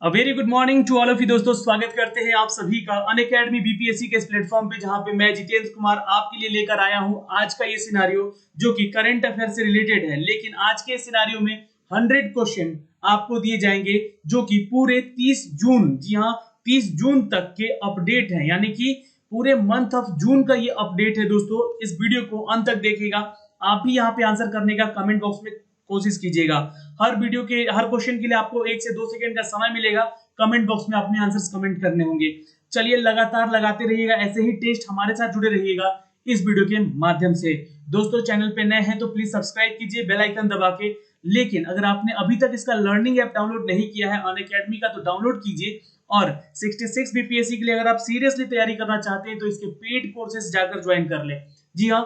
A very good morning to all of you दोस्तों, स्वागत करते हैं आप सभी का अनअकैडमी बीपीएससी के इस प्लेटफॉर्म पे, जहां पे मैं जितेंद्र कुमार आपके लिए लेकर आया हूं आज का ये सिनारियो जो कि करंट अफेयर से रिलेटेड है। लेकिन आज के सिनारियो में 100 क्वेश्चन आपको दिए जाएंगे जो कि पूरे 30 जून, जी हाँ 30 जून तक के अपडेट हैं, यानी कि पूरे मंथ ऑफ जून का ये अपडेट है। दोस्तों इस वीडियो को अंत तक देखिएगा। आप भी यहाँ पे आंसर करने का कमेंट बॉक्स में कोशिश कीजिएगा। हर वीडियो के हर क्वेश्चन के लिए आपको 1 से 2 सेकंड का समय मिलेगा। कमेंट बॉक्स में अपने आंसर्स कमेंट करने होंगे। चलिए लगातार लगाते रहिएगा, ऐसे ही टेस्ट हमारे साथ जुड़े रहिएगा इस वीडियो के माध्यम से। दोस्तों चैनल पे नए हैं तो प्लीज सब्सक्राइब कीजिए बेल आइकन दबा के। लेकिन अगर आपने अभी तक इसका लर्निंग ऐप डाउनलोड नहीं किया है अनअकैडमी का, तो डाउनलोड कीजिए। और 66 बीपीएससी के लिए अगर आप सीरियसली तैयारी करना चाहते हैं तो इसके पेड कोर्सेज जाकर ज्वाइन कर ले। जी हाँ,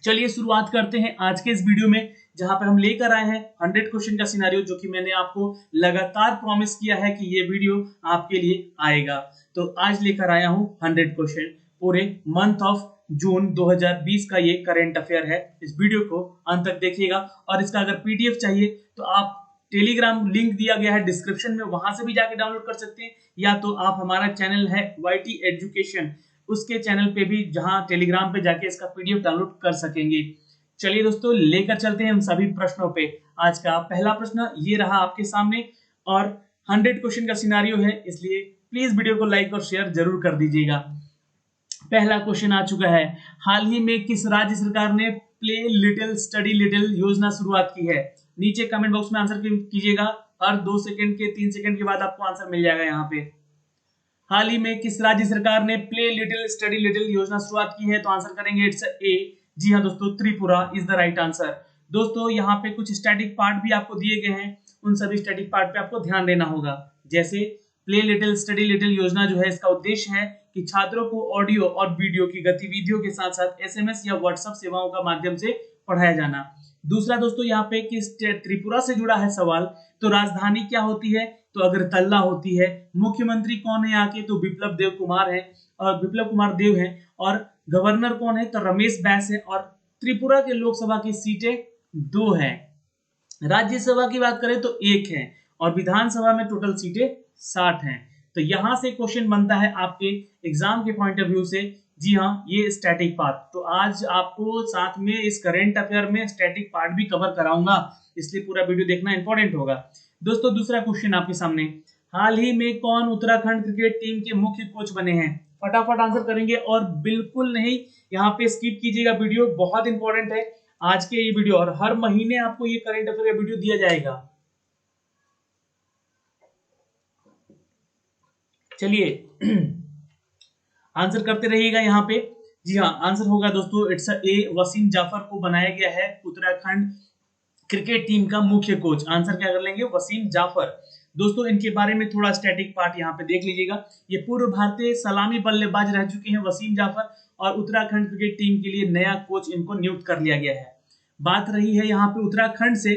चलिए शुरुआत करते हैं आज के इस वीडियो में, जहां पर हम लेकर आए हैं 100 क्वेश्चन का सिनेरियो, जो कि मैंने आपको लगातार प्रॉमिस किया है कि ये वीडियो आपके लिए आएगा। तो आज लेकर आया हूं 100 क्वेश्चन पूरे मंथ ऑफ जून 2020 का। ये करंट अफेयर है। इस वीडियो को अंत तक देखिएगा। और इसका अगर पीडीएफ चाहिए तो आप टेलीग्राम लिंक दिया गया है डिस्क्रिप्शन में, वहां से भी जाके डाउनलोड कर सकते हैं, या तो आप हमारा चैनल है वाईटी एजुकेशन, उसके चैनल पे भी, जहां टेलीग्राम पे जाके इसका पीडीएफ डाउनलोड कर सकेंगे। चलिए दोस्तों लेकर चलते हैं हम सभी प्रश्नों पे। आज का पहला प्रश्न ये रहा आपके सामने, और 100 क्वेश्चन का सिनारियो है, इसलिए प्लीज वीडियो को लाइक और शेयर जरूर कर दीजिएगा। पहला क्वेश्चन आ चुका है। हाल ही में किस राज्य सरकार ने प्ले लिटिल स्टडी लिटिल योजना शुरुआत की है? नीचे कमेंट बॉक्स में आंसर कीजिएगा। हर 2 सेकंड के 3 सेकंड के बाद आपको आंसर मिल जाएगा यहाँ पे। हाल ही में किस राज्य सरकार ने प्ले लिटिल स्टडी लिटिल योजना शुरुआत की है? तो आंसर करेंगे इट्स ए। जी हाँ दोस्तों, Tripura is the right answer. दोस्तों यहाँ पे कुछ स्टैटिक पार्ट भी आपको दिए गए हैं, उन सभी स्टैटिक पार्ट पे आपको ध्यान देना होगा। जैसे प्ले लिटिल स्टडी लिटिल योजना जो है, इसका उद्देश्य है कि छात्रों को ऑडियो और वीडियो की गतिविधियों के साथ साथ एसएमएस या व्हाट्सएप सेवाओं का माध्यम से पढ़ाया जाना। दूसरा दोस्तों यहाँ पे किस त्रिपुरा से जुड़ा है सवाल, तो राजधानी क्या होती है? तो अगरतला होती है। मुख्यमंत्री कौन है यहाँ के? तो विप्लव देव कुमार है, और विप्लव कुमार देव है। और गवर्नर कौन है? तो रमेश बैस है। और त्रिपुरा के लोकसभा की सीटें 2 है। राज्यसभा की बात करें तो 1 है, और विधानसभा में टोटल सीटें 60 हैं। तो यहां से क्वेश्चन बनता है आपके एग्जाम के पॉइंट ऑफ व्यू से। जी हाँ, ये स्टैटिक पार्ट, तो आज आपको साथ में इस करंट अफेयर में स्टैटिक पार्ट भी कवर कराऊंगा, इसलिए पूरा वीडियो देखना इंपॉर्टेंट होगा। दोस्तों दूसरा क्वेश्चन आपके सामने। हाल ही में कौन उत्तराखंड क्रिकेट टीम के मुख्य कोच बने हैं? फटाफट आंसर करेंगे, और बिल्कुल नहीं यहाँ पे स्किप कीजिएगा, वीडियो बहुत इंपॉर्टेंट है आज के ये वीडियो। और हर महीने आपको ये करंट अफेयर का वीडियो दिया जाएगा। चलिए आंसर करते रहिएगा यहाँ पे। जी हाँ, आंसर होगा दोस्तों इट्स ए, वसीम जाफर को बनाया गया है उत्तराखंड क्रिकेट टीम का मुख्य कोच। आंसर क्या कर लेंगे? वसीम जाफर। दोस्तों इनके बारे में थोड़ा स्टैटिक पार्ट यहाँ पे देख लीजिएगा। ये पूर्व भारतीय सलामी बल्लेबाज रह चुके हैं वसीम जाफर, और उत्तराखंड क्रिकेट टीम के लिए नया कोच इनको नियुक्त कर लिया गया है। बात रही है यहाँ पे उत्तराखंड से,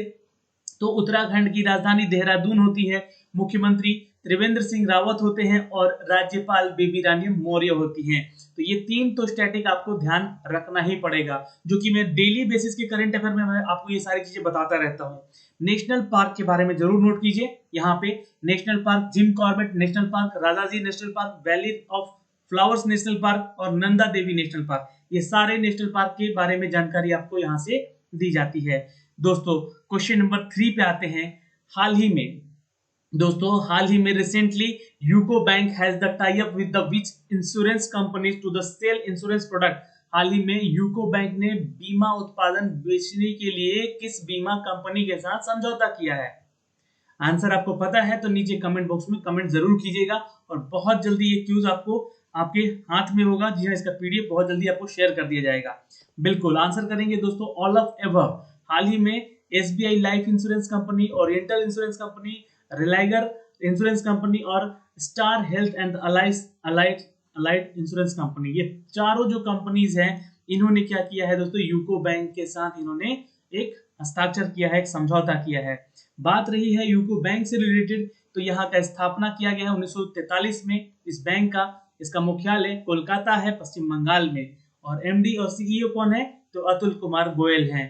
तो उत्तराखंड की राजधानी देहरादून होती है। मुख्यमंत्री त्रिवेंद्र सिंह रावत होते हैं, और राज्यपाल बेबी रानी मौर्य होती हैं। तो ये 3 तो स्टैटिक आपको ध्यान रखना ही पड़ेगा, जो कि मैं डेली बेसिस के करंट अफेयर में मैं आपको ये सारी चीजें बताता रहता हूँ। नेशनल पार्क के बारे में जरूर नोट कीजिए। यहाँ पे national park Jim Corbett national park, Rajaji national park, valley of flowers national park, और नंदा देवी नेशनल पार्क, ये सारे नेशनल पार्क के बारे में जानकारी आपको यहाँ से दी जाती है। दोस्तों क्वेश्चन नंबर 3 पे आते हैं। हाल ही में recently UCO bank has the tie up with the which insurance companies to the sell insurance product? हाल ही में यूको बैंक ने बीमा उत्पादन बेचने के लिए किस बीमा कंपनी के साथ समझौता किया है? आंसर आपको पता है तो नीचे कमेंट बॉक्स में कमेंट जरूर कीजिएगा, और बहुत जल्दी ये क्यूज आपको आपके हाथ में होगा। जी हाँ, इसका पीडीएफ बहुत जल्दी आपको शेयर कर दिया जाएगा। बिल्कुल आंसर करेंगे दोस्तों ऑल ऑफ एबव। हाल ही में SBI life insurance company, oriental insurance company, Religare insurance company, और star health and allied insurance company, ये चारों जो कंपनीज हैं, इन्होंने क्या किया है दोस्तों? यूको बैंक के साथ इन्होंने एक हस्ताक्षर किया है, एक समझौता किया है। बात रही है यूको बैंक से रिलेटेड, तो यहाँ का स्थापना किया गया है 1943 में इस बैंक का। इसका मुख्यालय कोलकाता है, पश्चिम बंगाल में। और एमडी और सीईओ कौन है? तो अतुल कुमार गोयल हैं।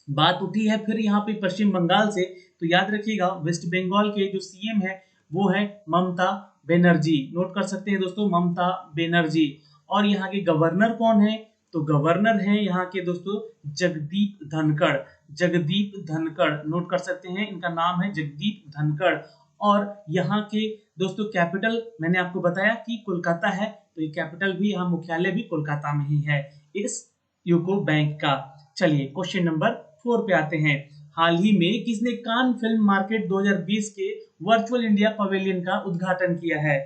बात उठी है फिर यहाँ पे पश्चिम बंगाल से, तो याद रखिएगा वेस्ट बंगाल के जो सीएम है वो है ममता बनर्जी। नोट कर सकते हैं दोस्तों, ममता बनर्जी। और यहाँ के गवर्नर कौन है? तो गवर्नर है यहाँ के दोस्तों जगदीप धनखड़। जगदीप धनखड़ नोट कर सकते हैं, इनका नाम है जगदीप धनखड़। और यहाँ के दोस्तों कैपिटल मैंने आपको बताया कि कोलकाता है, तो ये कैपिटल भी, यहाँ मुख्यालय भी कोलकाता में ही है इस यूको बैंक का। चलिए क्वेश्चन नंबर 4 पे आते हैं। हाल ही में किसने कान फिल्म मार्केट 2020 के वर्चुअल इंडिया पवेलियन का उद्घाटन किया है?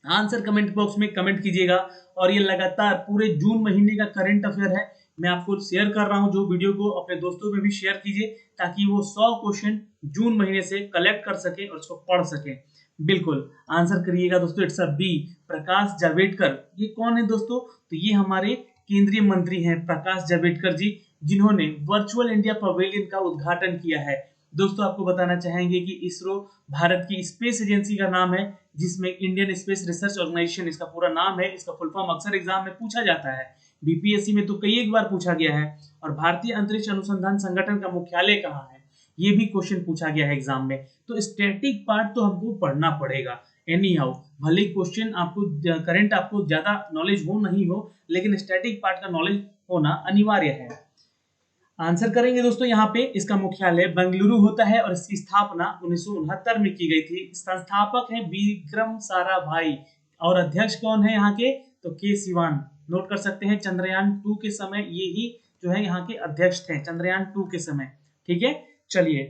आंसर कमेंट बॉक्स में कमेंट कीजिएगा। और ये लगातार पूरे जून महीने का करंट अफेयर है, मैं आपको शेयर कर रहा हूं, जो वीडियो को अपने दोस्तों में भी शेयर कीजिए ताकि वो 100 क्वेश्चन जून महीने से कलेक्ट कर सके और उसको पढ़ सके। बिल्कुल आंसर करिएगा दोस्तों। It's a B, Prakash Javadekar. ये कौन है दोस्तों? तो ये हमारे केंद्रीय मंत्री हैं प्रकाश जावड़ेकर जी, जिन्होंने वर्चुअल इंडिया पवेलियन का उद्घाटन किया है। दोस्तों आपको बताना चाहेंगे कि इसरो भारत की स्पेस एजेंसी का नाम है, जिसमें इंडियन स्पेस रिसर्च ऑर्गेनाइजेशन इसका पूरा नाम है। इसका फुल फॉर्म अक्सर एग्जाम में पूछा जाता है, बीपीएससी में तो कई एक बार पूछा गया है। और भारतीय अंतरिक्ष अनुसंधान संगठन का मुख्यालय कहाँ है, ये भी क्वेश्चन पूछा गया है एग्जाम में। तो स्टैटिक पार्ट तो हमको पढ़ना पड़ेगा एनी हाउ, भले क्वेश्चन आपको करंट आपको ज्यादा नॉलेज हो नहीं हो, लेकिन स्टैटिक पार्ट का नॉलेज होना अनिवार्य है। आंसर करेंगे दोस्तों। यहाँ पे इसका मुख्यालय बेंगलुरु होता है और इसकी स्थापना 1969 में की गई थी। संस्थापक है विक्रम साराभाई और अध्यक्ष कौन है यहाँ के? तो के सिवान। नोट कर सकते हैं, चंद्रयान 2 के समय ये ही जो है यहाँ के अध्यक्ष थे, चंद्रयान 2 के समय। ठीक है, चलिए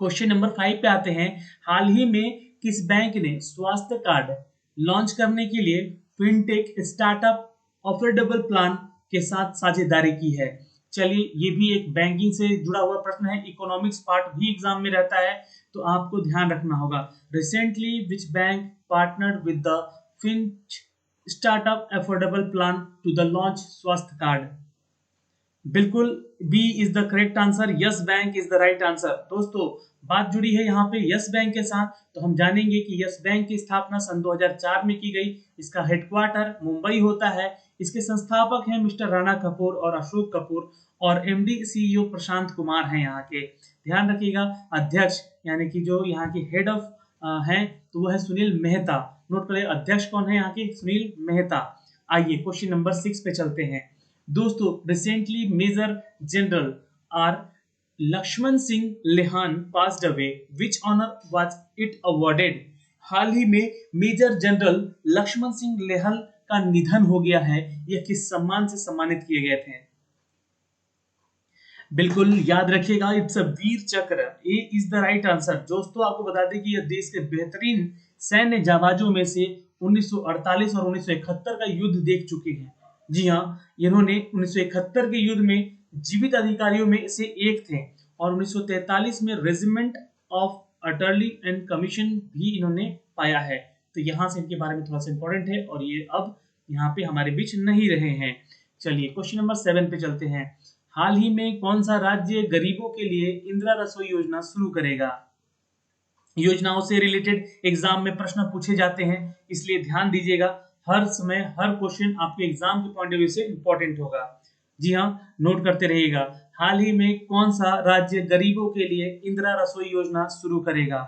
क्वेश्चन नंबर 5 पे आते हैं। हाल ही में किस बैंक ने स्वास्थ्य कार्ड लॉन्च करने के लिए फिनटेक स्टार्टअप अफोर्डेबल प्लान के साथ साझेदारी की है? चलिए, ये भी एक बैंकिंग से जुड़ा हुआ प्रश्न है, इकोनॉमिक्स पार्ट भी एग्जाम में रहता है, तो आपको ध्यान रखना होगा। Recently which bank partnered with the finch startup affordable plan to the launch Swasthya card? बिल्कुल B is the correct answer, yes bank is the right answer. दोस्तों बात जुड़ी है यहाँ पे यस बैंक के साथ, तो हम जानेंगे कि यस बैंक की स्थापना सन 2004 में की गई। इसका हेडक्वार्टर मुंबई होता है। इसके संस्थापक हैं मिस्टर राणा कपूर और अशोक कपूर, और एमडी सीईओ प्रशांत कुमार हैं यहाँ के। ध्यान रखिएगा, अध्यक्ष यानी कि जो यहाँ के हेड ऑफ हैं तो वो है सुनील मेहता। नोट करिए, अध्यक्ष कौन है यहाँ के? सुनील मेहता। आइए क्वेश्चन नंबर 6 पे चलते हैं। दोस्तों recently major general R Lakshman Singh Lehl passed away, which honour was it awarded? हाल ही में मेजर जनरल लक्ष्मण सिंह लेहान का निधन हो गया है, यह किस सम्मान से सम्मानित किए गए थे? बिल्कुल याद रखिएगा, इट्स अ वीर चक्र, ए इज द राइट आंसर। दोस्तों आपको बता दें कि यह देश के बेहतरीन सैन्य जाबाजों में से 1948 और 1971 का युद्ध देख चुके हैं। जी हाँ, इन्होंने 1971 के युद्ध में जीवित अधिकारियों में से एक थे, और 1943 में रेजिमेंट ऑफ अर्टलरी एंड कमीशन भी इन्होंने पाया है। तो यहाँ से इनके बारे में थोड़ा सा इंपॉर्टेंट है, और ये अब यहाँ पे हमारे बीच नहीं रहे हैं। चलिए क्वेश्चन नंबर 7 पे चलते हैं। हाल ही में कौन सा राज्य गरीबों के लिए इंदिरा रसोई योजना शुरू करेगा? योजनाओं से रिलेटेड एग्जाम में प्रश्न पूछे जाते हैं, इसलिए ध्यान दीजिएगा। हर समय हर क्वेश्चन आपके एग्जाम के पॉइंट ऑफ व्यू से इंपॉर्टेंट होगा। जी हाँ, नोट करते रहिएगा। हाल ही में कौन सा राज्य गरीबों के लिए इंदिरा रसोई योजना शुरू करेगा?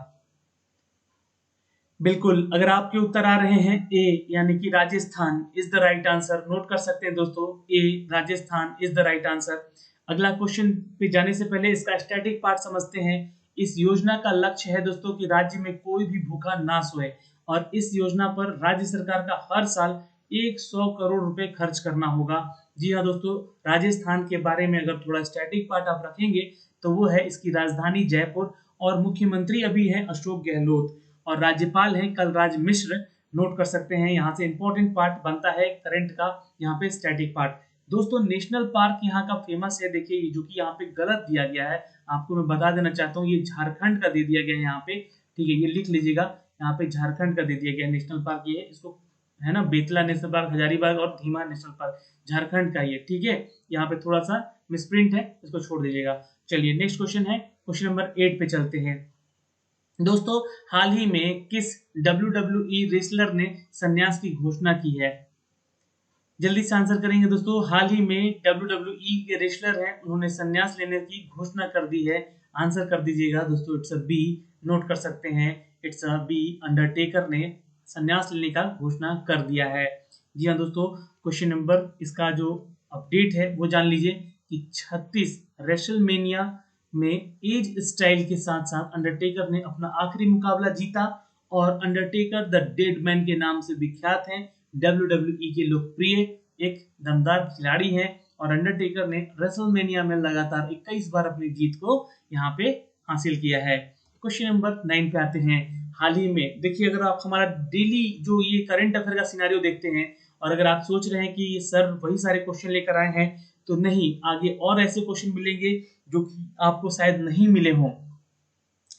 बिल्कुल, अगर आपके उत्तर आ रहे हैं ए यानी कि Rajasthan is the right answer. Note कर सकते हैं दोस्तों, A Rajasthan is the right answer. अगला क्वेश्चन पे जाने से पहले इसका स्टैटिक पार्ट समझते हैं। इस योजना का लक्ष्य है दोस्तों कि राज्य में कोई भी भूखा ना सोए, और इस योजना पर राज्य सरकार का हर साल 100 करोड़ रुपए खर्च करना होगा। जी हाँ दोस्तों, राजस्थान के बारे में अगर थोड़ा स्टैटिक पार्ट आप रखेंगे तो वो है इसकी राजधानी जयपुर, और मुख्यमंत्री अभी है अशोक गहलोत, और राज्यपाल हैं कलराज मिश्र। नोट कर सकते हैं, यहाँ से इंपॉर्टेंट पार्ट बनता है करंट का, यहाँ पे स्टैटिक पार्ट। दोस्तों नेशनल पार्क यहाँ का फेमस है, देखिए जो कि यहाँ पे गलत दिया गया है, आपको मैं बता देना चाहता हूँ, ये झारखंड का दे दिया गया है यहाँ पे। ठीक है, ये लिख लीजिएगा, यहाँ पे झारखंड का दे दिया गया नेशनल पार्क, ये इसको है ना, बेतला नेशनल पार्क, हजारीबाग और धीमा नेशनल पार्क झारखंड का ये। ठीक है, यहाँ पे थोड़ा सा मिसप्रिंट है, इसको छोड़ दीजिएगा। चलिए नेक्स्ट क्वेश्चन है, क्वेश्चन नंबर 8 पे चलते हैं। दोस्तों हाल ही में किस WWE रेसलर ने संन्यास की घोषणा की है? जल्दी से आंसर करेंगे दोस्तों। हाल ही में WWE के रेसलर हैं, उन्होंने संन्यास लेने की घोषणा कर दी है। आंसर कर दीजिएगा दोस्तों, इट्स अ बी। नोट कर सकते हैं, इट्स अ बी। अंडरटेकर ने संन्यास लेने का घोषणा कर दिया है। जी हाँ दोस्तों, क्वेश्चन नंबर इसका जो अपडेट है वो जान लीजिए कि 36 रेसलमेनिया में एज स्टाइल के साथ साथ अंडरटेकर ने अपना आखिरी मुकाबला जीता और अंडरटेकर द डेड मैन के नाम से विख्यात हैं। WWE के लोकप्रिय एक दमदार खिलाड़ी हैं और अंडरटेकर ने रेसलमेनिया में लगातार 21 बार अपनी जीत को यहाँ पे हासिल किया है। क्वेश्चन नंबर 9 पे आते हैं। हाल ही में देखिए, अगर आप हमारा डेली जो ये करंट अफेयर का सिनारियो देखते हैं और अगर आप सोच रहे हैं कि ये सर वही सारे क्वेश्चन लेकर आए हैं, तो नहीं, आगे और ऐसे क्वेश्चन मिलेंगे जो कि आपको शायद नहीं मिले हों।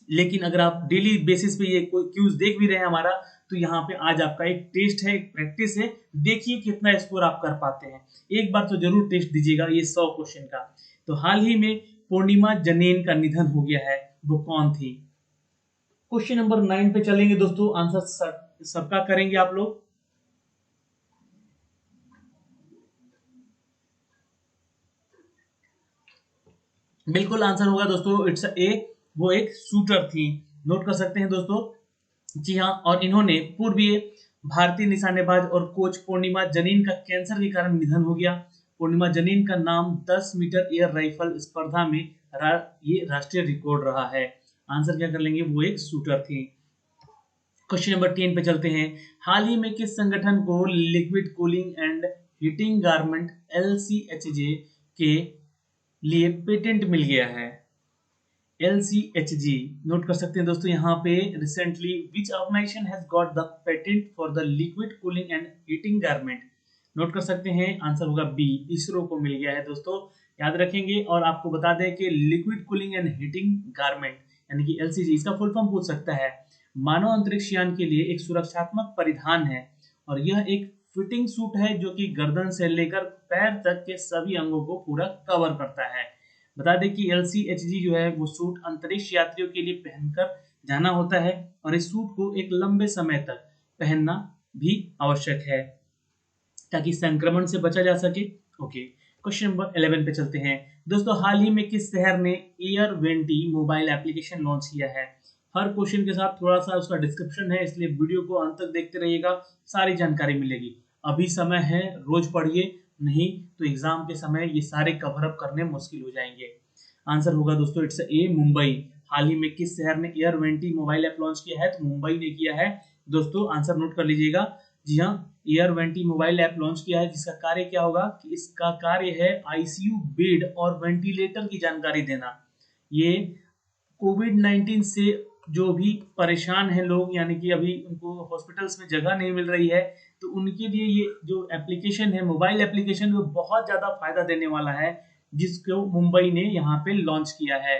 लेकिन अगर आप डेली बेसिस पे ये कोई क्यूज देख भी रहे हैं हमारा, तो यहाँ पे आज आपका एक टेस्ट है, एक प्रैक्टिस है। देखिए कितना स्कोर आप कर पाते हैं। एक बार तो जरूर टेस्ट दीजिएगा ये 100 क्वेश्चन का। तो हाल ही में पूर्णिमा जनेन का निधन हो गया है, वो कौन थी? क्वेश्चन नंबर 9 पे चलेंगे दोस्तों, आंसर सबका करेंगे आप लोग। बिल्कुल आंसर होगा दोस्तों, इट्स ए। वो एक शूटर थी। नोट कर सकते हैं दोस्तों। जी हाँ, और इन्होंने पूर्वीय भारतीय निशानेबाज और कोच पूर्णिमा जनीन का कैंसर के कारण निधन हो गया। पूर्णिमा जनीन का नाम 10 मीटर एयर राइफल स्पर्धा में ये राष्ट्रीय रिकॉर्ड रहा है। आंसर क्या कर लेंगे? वो एक शूटर थी। क्वेश्चन नंबर 10 पे चलते हैं। हाल ही में किस संगठन को liquid cooling and heating garment LCHG के लिए पेटेंट मिल गया है? LCHG नोट कर सकते हैं दोस्तों यहाँ पे। Recently which organisation has got the patent for the liquid cooling and heating garment? Note कर सकते हैं, आंसर होगा बी। इसरो को मिल गया है दोस्तों, याद रखेंगे। और आपको बता दें कि liquid cooling and heating garment यानी कि LCG, इसका फुल फॉर्म पूछ सकता है। मानव अंतरिक्ष यान के लिए एक सुरक्षात्मक परिधान है और यह एक फिटिंग सूट है जो कि गर्दन से लेकर पैर तक के सभी अंगों को पूरा कवर करता है। बता दें कि LCHG जो है वो सूट अंतरिक्ष यात्रियों के लिए पहनकर जाना होता है और इस सूट को एक लंबे समय तक पहनना भी आवश्यक है ताकि संक्रमण से बचा जा सके। ओके, क्वेश्चन नंबर 11 पे चलते हैं दोस्तों। हाल ही में किस शहर ने air vanity mobile application launch किया है? हर क्वेश्चन के साथ थोड़ा सा उसका डिस्क्रिप्शन है, इसलिए वीडियो को अंत तक देखते रहिएगा, सारी जानकारी मिलेगी। अभी समय है, रोज पढ़िए, नहीं तो एग्जाम के समय ये सारे कवर अप करने मुश्किल हो जाएंगे। आंसर होगा दोस्तों, इट्स ए मुंबई। हाल ही में किस शहर ने air vanity mobile app launch किया है? तो मुंबई ने किया है दोस्तों, आंसर नोट कर लीजिएगा। जी हाँ, air vanity mobile app launch किया है जिसका कार्य क्या होगा कि इसका कार्य है ICU बेड और वेंटिलेटर की जानकारी देना। ये कोविड-19 से जो भी परेशान हैं लोग, यानी कि अभी उनको हॉस्पिटल्स में जगह नहीं मिल रही है, तो उनके लिए ये जो एप्लीकेशन है, मोबाइल एप्लीकेशन, वो बहुत ज्यादा फायदा देने वाला है, जिसको मुंबई ने यहाँ पे लॉन्च किया है।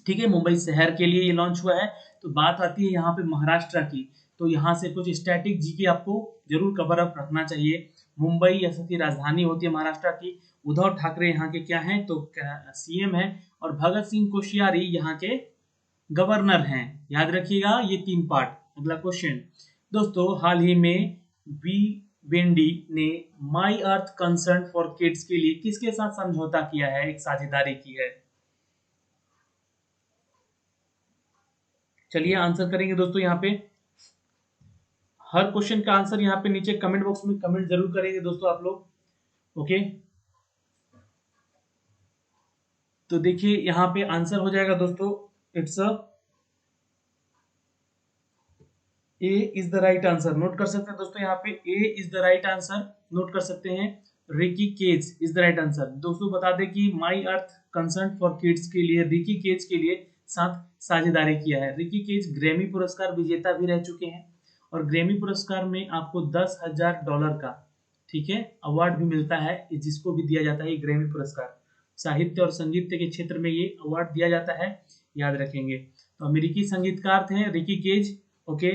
ठीक है, मुंबई शहर के लिए ये लॉन्च हुआ है। तो बात आती है यहाँ पे महाराष्ट्र की, तो यहाँ से कुछ स्टैटिक जीके आपको जरूर कवर अप रखना चाहिए। मुंबई ऐसा की राजधानी होती है महाराष्ट्र की। उद्धव ठाकरे यहाँ के क्या हैं? तो CM है और भगत सिंह कोश्यारी यहाँ के गवर्नर हैं। याद रखिएगा ये 3 पार्ट। अगला क्वेश्चन दोस्तों, हाल ही में वी वेंडी ने माई अर्थ कंसर्न फॉर किड्स के लिए किसके साथ समझौता किया है, एक साझेदारी की है? चलिए आंसर करेंगे दोस्तों। यहाँ पे हर क्वेश्चन का आंसर यहाँ पे नीचे कमेंट बॉक्स में कमेंट जरूर करेंगे दोस्तों आप लोग। ओके, तो देखिए यहाँ पे आंसर हो जाएगा दोस्तों, it's A is the right answer. Note कर सकते हैं दोस्तों, यहाँ पे A is the right answer note कर सकते हैं। Ricky Kej is the right answer. दोस्तों बता दें कि my earth concern for kids के लिए रिकी केज के लिए साथ साझेदारी किया है। रिकी केज ग्रैमी पुरस्कार विजेता भी रह चुके हैं और ग्रैमी पुरस्कार में आपको $10,000 का, ठीक है, अवार्ड भी मिलता है, जिसको भी दिया जाता है ग्रैमी पुरस्कार। साहित्य और संगीत के क्षेत्र में ये अवार्ड दिया जाता है, याद रखेंगे। तो अमेरिकी संगीतकार थे रिकी केज। ओके,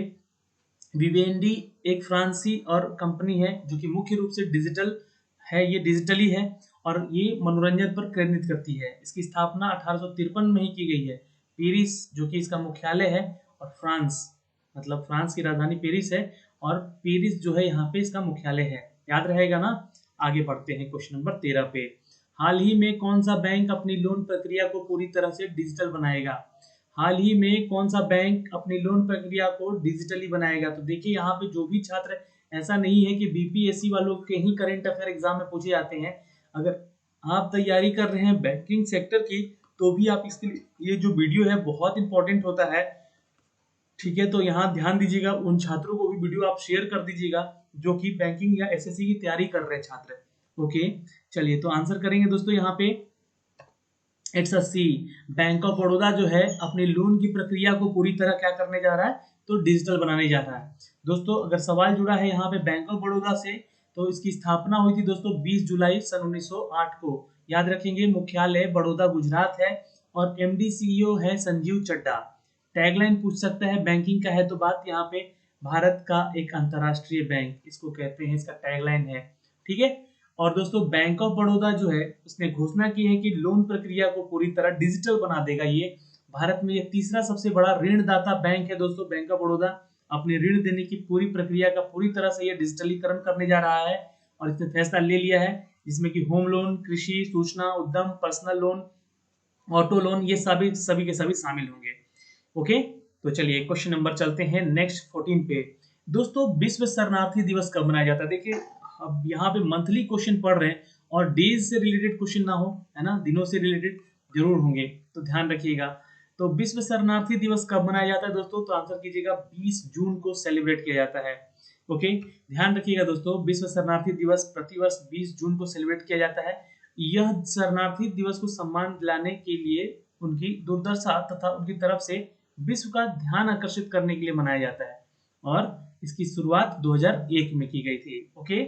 विवेंडी एक फ्रांसी और कंपनी है जो कि मुख्य रूप से डिजिटल है, ये डिजिटली है और ये मनोरंजन पर केंद्रित करती है। इसकी स्थापना 1853 में ही की गई है। पेरिस जो कि इसका मुख्यालय है, और फ्रांस मतलब फ्रांस की राजधानी पेरिस है और पेरिस जो है यहाँ पे इसका मुख्यालय है। याद रहेगा ना। आगे बढ़ते हैं क्वेश्चन नंबर 13 पे। हाल ही में कौन सा बैंक अपनी लोन प्रक्रिया को पूरी तरह से डिजिटल बनाएगा? हाल ही में कौन सा बैंक अपनी लोन प्रक्रिया को डिजिटली बनाएगा? तो देखिए यहाँ पे जो भी छात्र, ऐसा नहीं है कि बीपीएससी वालों के ही करंट अफेयर एग्जाम में पूछे जाते हैं। अगर आप तैयारी कर रहे हैं बैंकिंग सेक्टर की, तो भी आप इसके लिए, ये जो वीडियो है बहुत इंपॉर्टेंट होता है, ठीक है। तो यहाँ ध्यान दीजिएगा, उन छात्रों को भी वीडियो आप शेयर कर दीजिएगा जो कि बैंकिंग या एसएससी की तैयारी कर रहे हैं छात्र। ओके, चलिए तो आंसर करेंगे दोस्तों यहाँ पे it's a C. Bank of Baroda जो है अपने लोन की प्रक्रिया को पूरी तरह क्या करने जा रहा है, तो डिजिटल बनाने जा रहा है। दोस्तों अगर सवाल जुड़ा है यहाँ पे बैंक ऑफ बड़ौदा से, तो इसकी स्थापना हुई थी दोस्तों 20 जुलाई सन 1908 को। याद रखेंगे, मुख्यालय बड़ौदा गुजरात है और एमडी सीईओ है संजीव चड्डा। टैगलाइन पूछ सकता है, बैंकिंग का है तो बात यहाँ पे भारत का एक अंतरराष्ट्रीय बैंक, इसको कहते हैं, इसका टैगलाइन है, ठीक है। और दोस्तों बैंक ऑफ बड़ौदा जो है उसने घोषणा की है कि लोन प्रक्रिया को पूरी तरह डिजिटल बना देगा। ये भारत में ये तीसरा सबसे बड़ा ऋणदाता बैंक है दोस्तों, बैंक ऑफ बड़ौदा अपने ऋण देने की पूरी प्रक्रिया का पूरी तरह से ये डिजिटलीकरण करने जा रहा है और इसने फैसला ले लिया है, जिसमें कि होम लोन, कृषि, सूचना, उद्यम, पर्सनल लोन, ऑटो लोन, ये सभी के सभी शामिल होंगे। ओके, तो चलिए क्वेश्चन नंबर चलते हैं नेक्स्ट 14 पे। दोस्तों विश्व शरणार्थी दिवस कब मनाया जाता है? देखिए अब यहाँ पे मंथली क्वेश्चन पढ़ रहे हैं और डेज से रिलेटेड क्वेश्चन ना हो, है ना, दिनों से रिलेटेड जरूर होंगे, तो ध्यान रखिएगा। तो विश्व शरणार्थी दिवस कब मनाया जाता है दोस्तों? तो आंसर कीजिएगा 20 जून को सेलिब्रेट किया जाता है। ओके, ध्यान रखिएगा दोस्तों, विश्व शरणार्थी दिवस प्रतिवर्ष 20 जून को सेलिब्रेट किया जाता है। यह शरणार्थी दिवस को सम्मान दिलाने के लिए उनकी दुर्दशा तथा उनकी तरफ से विश्व का ध्यान आकर्षित करने के लिए मनाया जाता है और इसकी शुरुआत 2001 में की गई थी। ओके,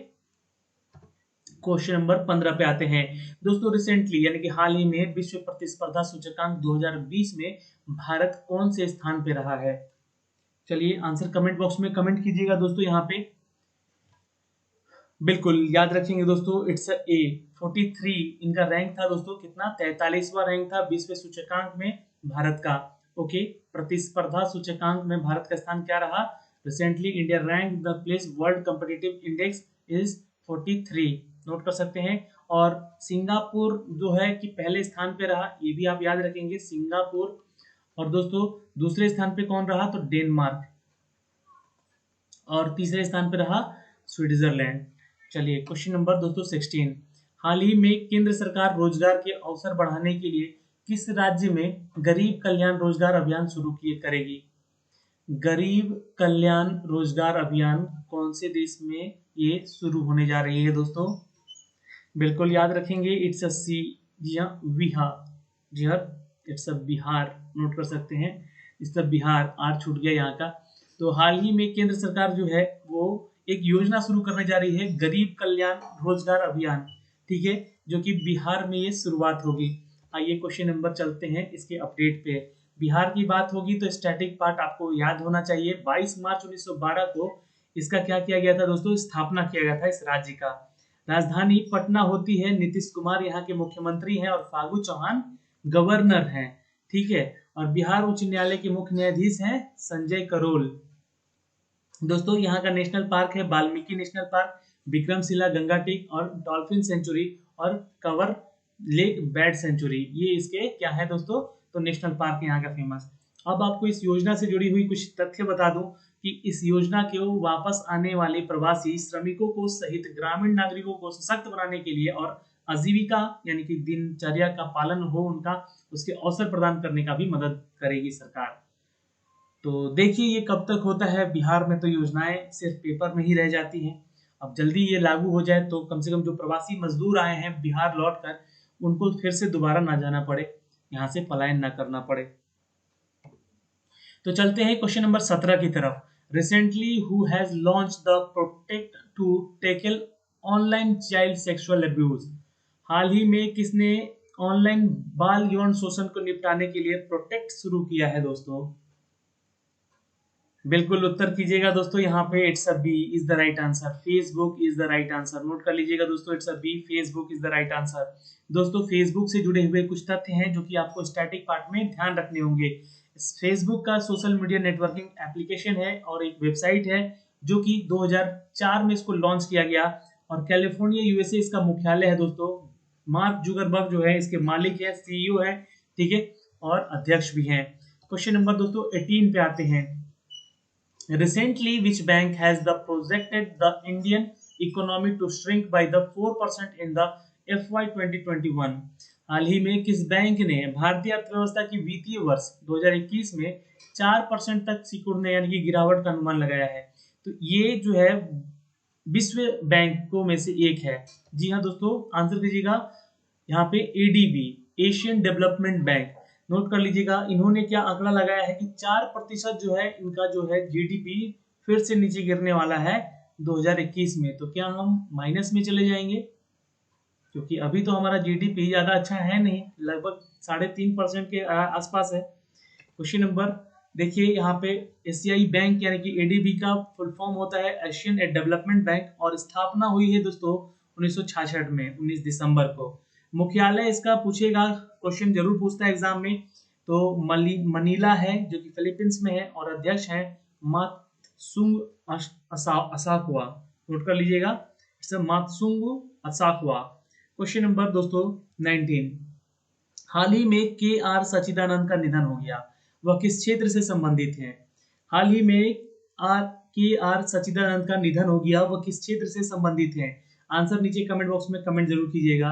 क्वेश्चन नंबर 15 पे आते हैं दोस्तों। रिसेंटली यानी कि हाल ही में विश्व प्रतिस्पर्धा सूचकांक 2020 में भारत कौन से स्थान पे रहा है? चलिए आंसर कमेंट बॉक्स में कमेंट कीजिएगा दोस्तों। यहाँ पे बिल्कुल याद रखेंगे दोस्तों, इट्स ए 43 इनका रैंक था दोस्तों, कितना, 43वां रैंक था विश्व सूचकांक में भारत का। ओके, प्रतिस्पर्धा सूचकांक में भारत का स्थान क्या रहा? Recently India rank the place world competitive index is 43, note कर सकते हैं। और सिंगापुर जो है कि पहले स्थान पे रहा, ये भी आप याद रखेंगे, सिंगापुर। और दोस्तों दूसरे स्थान पे कौन रहा? तो डेनमार्क। और तीसरे स्थान पे रहा स्विट्जरलैंड। चलिए क्वेश्चन नंबर दोस्तों 16। हाल ही में केंद्र सरकार रोजगार के अवसर बढ़ाने के लिए किस राज्य में गरीब कल्याण रोजगार अभियान शुरू करेगी? गरीब कल्याण रोजगार अभियान कौन से देश में ये शुरू होने जा रही है दोस्तों? बिल्कुल याद रखेंगे, इट्स अ सी, जी हाँ बिहार, जी हाँ इट्स अ बिहार, नोट कर सकते हैं, इट्स अ बिहार, आर छूट गया यहाँ का। तो हाल ही में केंद्र सरकार जो है वो एक योजना शुरू करने जा रही है, गरीब कल्याण रोजगार अभियान, ठीक है, जो कि बिहार में ये शुरुआत होगी। आइए क्वेश्चन नंबर चलते हैं इसके अपडेट पे। बिहार की बात होगी तो स्टैटिक पार्ट आपको याद होना चाहिए। 22 मार्च 1912 को इसका क्या किया गया था दोस्तों? स्थापना किया गया था इस राज्य का। राजधानी पटना होती है, नीतीश कुमार यहाँ के मुख्यमंत्री हैं और फागू चौहान गवर्नर हैं, ठीक है। और बिहार उच्च न्यायालय के मुख्य न्यायाधीश हैं संजय करोल। दोस्तों यहाँ का नेशनल पार्क है Valmiki national park, Vikramshila Gangetic और डॉल्फिन सेंचुरी और कवर लेक बैर्ड सेंचुरी, ये इसके क्या है दोस्तों? तो नेशनल पार्क यहाँ का फेमस। अब आपको इस योजना से जुड़ी हुई कुछ तथ्य बता दूं कि इस योजना के वापस आने वाले प्रवासी श्रमिकों को सहित ग्रामीण नागरिकों को सशक्त बनाने के लिए और आजीविका यानी कि दिनचर्या का पालन हो उनका, उसके अवसर प्रदान करने का भी मदद करेगी सरकार। तो देखिए ये कब तक होता है, बिहार में तो योजनाएं सिर्फ पेपर में ही रह जाती हैं। अब जल्दी ये लागू हो जाए तो कम से कम जो प्रवासी मजदूर आए हैं बिहार लौटकर, उनको फिर से दोबारा ना जाना पड़े, यहाँ से पलायन ना करना पड़े। तो चलते हैं क्वेश्चन नंबर 17 की तरफ। Recently who has launch the protect to tackle online child sexual abuse? हाल ही में किसने ऑनलाइन बाल यौन शोषण को निपटाने के लिए प्रोटेक्ट शुरू किया है दोस्तों? बिल्कुल उत्तर कीजिएगा दोस्तों यहाँ पे, it's a B is the right answer, Facebook is the right answer, note कर लीजिएगा दोस्तों, it's a B, Facebook is the right answer. दोस्तों फेसबुक से जुड़े हुए कुछ तथ्य हैं जो कि आपको स्टैटिक पार्ट में ध्यान रखने होंगे। फेसबुक का सोशल मीडिया नेटवर्किंग एप्लीकेशन है और एक वेबसाइट है जो कि 2004 में इसको लॉन्च किया गया और कैलिफोर्निया यूएसए इसका मुख्यालय है दोस्तों। मार्क जुकरबर्ग जो है इसके मालिक है, सीईओ है, ठीक है, और अध्यक्ष भी हैं। क्वेश्चन नंबर दोस्तों 18 पे आते हैं। Recently, which bank has the projected the Indian economy to shrink by the 4% in the FY 2021? हाल ही में किस बैंक ने भारतीय अर्थव्यवस्था की वित्तीय वर्ष 2021 में 4% तक सिकुड़ने यानी कि गिरावट का अनुमान लगाया है? तो ये जो है विश्व बैंकों में से एक है। जी हाँ दोस्तों, आंसर दीजिएगा यहाँ पे ADB, Asian development bank. Note कर लीजिएगा, इन्होंने क्या आंकड़ा लगाया है कि 4% जो है इनका जो है जीडीपी फिर से नीचे गिरने वाला है 2021 में। तो क्या हम माइनस में चले जाएंगे? क्योंकि अभी तो हमारा जीडीपी ज्यादा अच्छा है नहीं, लगभग 3.5% के आसपास है। क्वेश्चन नंबर देखिए यहाँ पे, एशियाई बैंक यानी कि एडीबी का फुल फॉर्म होता है एशियन डेवलपमेंट बैंक, और स्थापना हुई है दोस्तों 1966 में 19 दिसंबर को। मुख्यालय इसका पूछेगा, क्वेश्चन जरूर पूछता है एग्जाम में, तो मनीला है जो कि फिलीपींस में है, और अध्यक्ष है मात्सुंग असाकुआ। नोट कर लीजिएगा, मात्सुंग असाकुआ। क्वेश्चन नंबर दोस्तों 19, हाल ही में के आर सच्चिदानंद का निधन हो गया, वह किस क्षेत्र से संबंधित हैं? हाल ही में के आर सच्चिदानंद का निधन हो गया, वह किस क्षेत्र से संबंधित हैं? आंसर नीचे कमेंट बॉक्स में कमेंट जरूर कीजिएगा।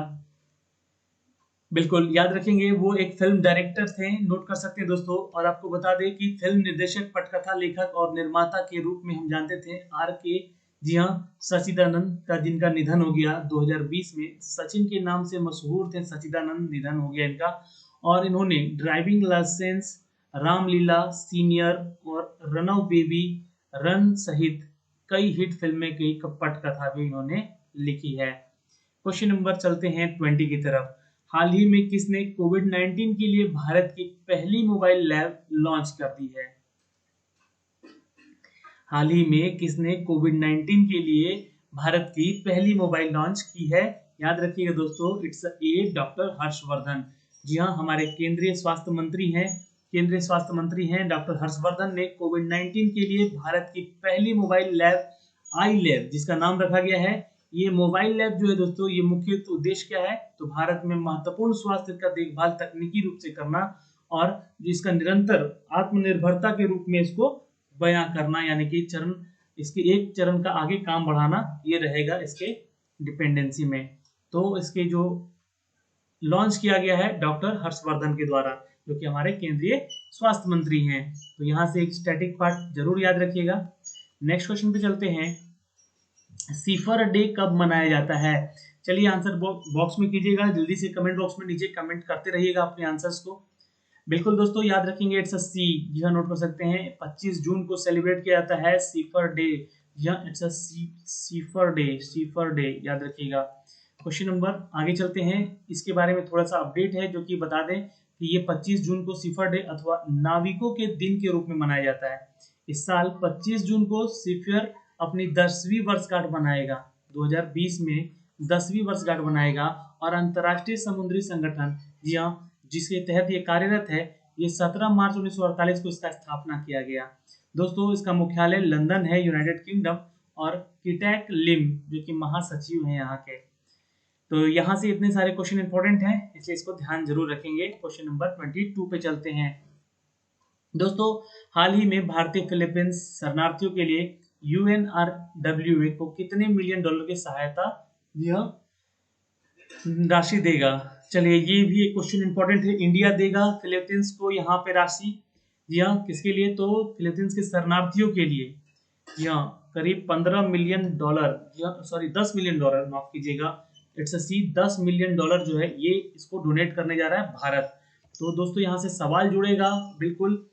बिल्कुल याद रखेंगे, वो एक फिल्म डायरेक्टर थे, नोट कर सकते हैं दोस्तों। और आपको बता दें कि फिल्म निर्देशक, पटकथा लेखक और निर्माता के रूप में हम जानते थे आर के, जी हाँ, सच्चिदानंद का, जिनका निधन हो गया 2020 में। सचिन के नाम से मशहूर थे सच्चिदानंद, निधन हो गया इनका। और इन्होंने ड्राइविंग लाइसेंस, रामलीला सीनियर और रन ऑफ बेबी रन सहित कई हिट फिल्में, कई पटकथा भी इन्होंने लिखी है। क्वेश्चन नंबर चलते हैं 20 की तरफ। हाल ही में किसने कोविड-19 के लिए भारत की पहली मोबाइल लैब लॉन्च कर दी है? हाल ही में किसने कोविड-19 के लिए भारत की पहली मोबाइल लॉन्च की है? याद रखिएगा दोस्तों, इट्स ए डॉक्टर हर्षवर्धन। जी हाँ, हमारे केंद्रीय स्वास्थ्य मंत्री हैं डॉक्टर हर्षवर्धन ने कोविड-19 के लिए भारत की पहली मोबाइल लैब आई लैब, जिसका नाम रखा गया है। ये मोबाइल लैब जो है दोस्तों, ये मुख्य उद्देश्य क्या है? तो भारत में महत्वपूर्ण स्वास्थ्य का देखभाल तकनीकी रूप से करना, और जिसका निरंतर आत्मनिर्भरता के रूप में इसको बयां करना, यानी कि चरण, इसके एक चरण का आगे काम बढ़ाना, ये रहेगा इसके डिपेंडेंसी में। तो इसके जो लॉन्च किया गया है डॉक्टर हर्षवर्धन के द्वारा, जो कि हमारे केंद्रीय स्वास्थ्य मंत्री हैं। तो यहाँ से एक स्टैटिक पार्ट जरूर याद रखिएगा। नेक्स्ट क्वेश्चन पे चलते हैं, सीफर डे कब मनाया जाता है? चलिए आंसर बॉक्स में कीजिएगा, जल्दी से कमेंट बॉक्स में नीचे कमेंट करते रहिएगा अपने आंसर्स को। बिल्कुल दोस्तों याद रखेंगे, इट्स अ सी, जी हाँ, नोट कर सकते हैं, 25 जून को सेलिब्रेट किया जाता है सीफर डे। जी हाँ, इट्स अ सीफर डे, याद रखिएगा। क्वेश्चन नंबर आगे चलते हैं, इसके बारे में थोड़ा सा अपडेट है, जो कि बता दें कि ये 25 जून को सीफर डे अथवा नाविकों के दिन के रूप में मनाया जाता है। इस साल 25 जून को सीफर अपनी 10वीं वर्षगांठ मनाएगा, 2020 में 10वीं वर्षगांठ मनाएगा। और अंतर्राष्ट्रीय समुद्री संगठन, जी हाँ, जिसके तहत ये कार्यरत है, ये 17 मार्च 1948 को इसका स्थापना किया गया। दोस्तों इसका मुख्यालय लंदन है, यूनाइटेड किंगडम, और किटैक लिम जो कि महासचिव हैं यहाँ के। तो यहाँ से इतने सारे क्वेश्चन इंपॉर्टेंट हैं, इसलिए इसको ध्यान जरूर रखेंगे। क्वेश्चन नंबर 22 पे चलते हैं दोस्तों। हाल ही में भारतीय फिलीपींस शरणार्थियों के लिए UNRWA को कितने मिलियन डॉलर की सहायता यह राशि देगा? चलिए ये भी एक क्वेश्चन इंपॉर्टेंट है। इंडिया देगा फिलीपींस को यहाँ पे राशि, जी हाँ, किसके लिए? तो फिलीपींस के शरणार्थियों के लिए। यहाँ करीब 15 million dollar, sorry 10 million dollar, माफ कीजिएगा, it's a C, 10 million dollar जो है ये इसको डोनेट करने जा रहा है भारत। तो दोस्तों यहाँ से सवाल जुड़ेगा बिल्कुल,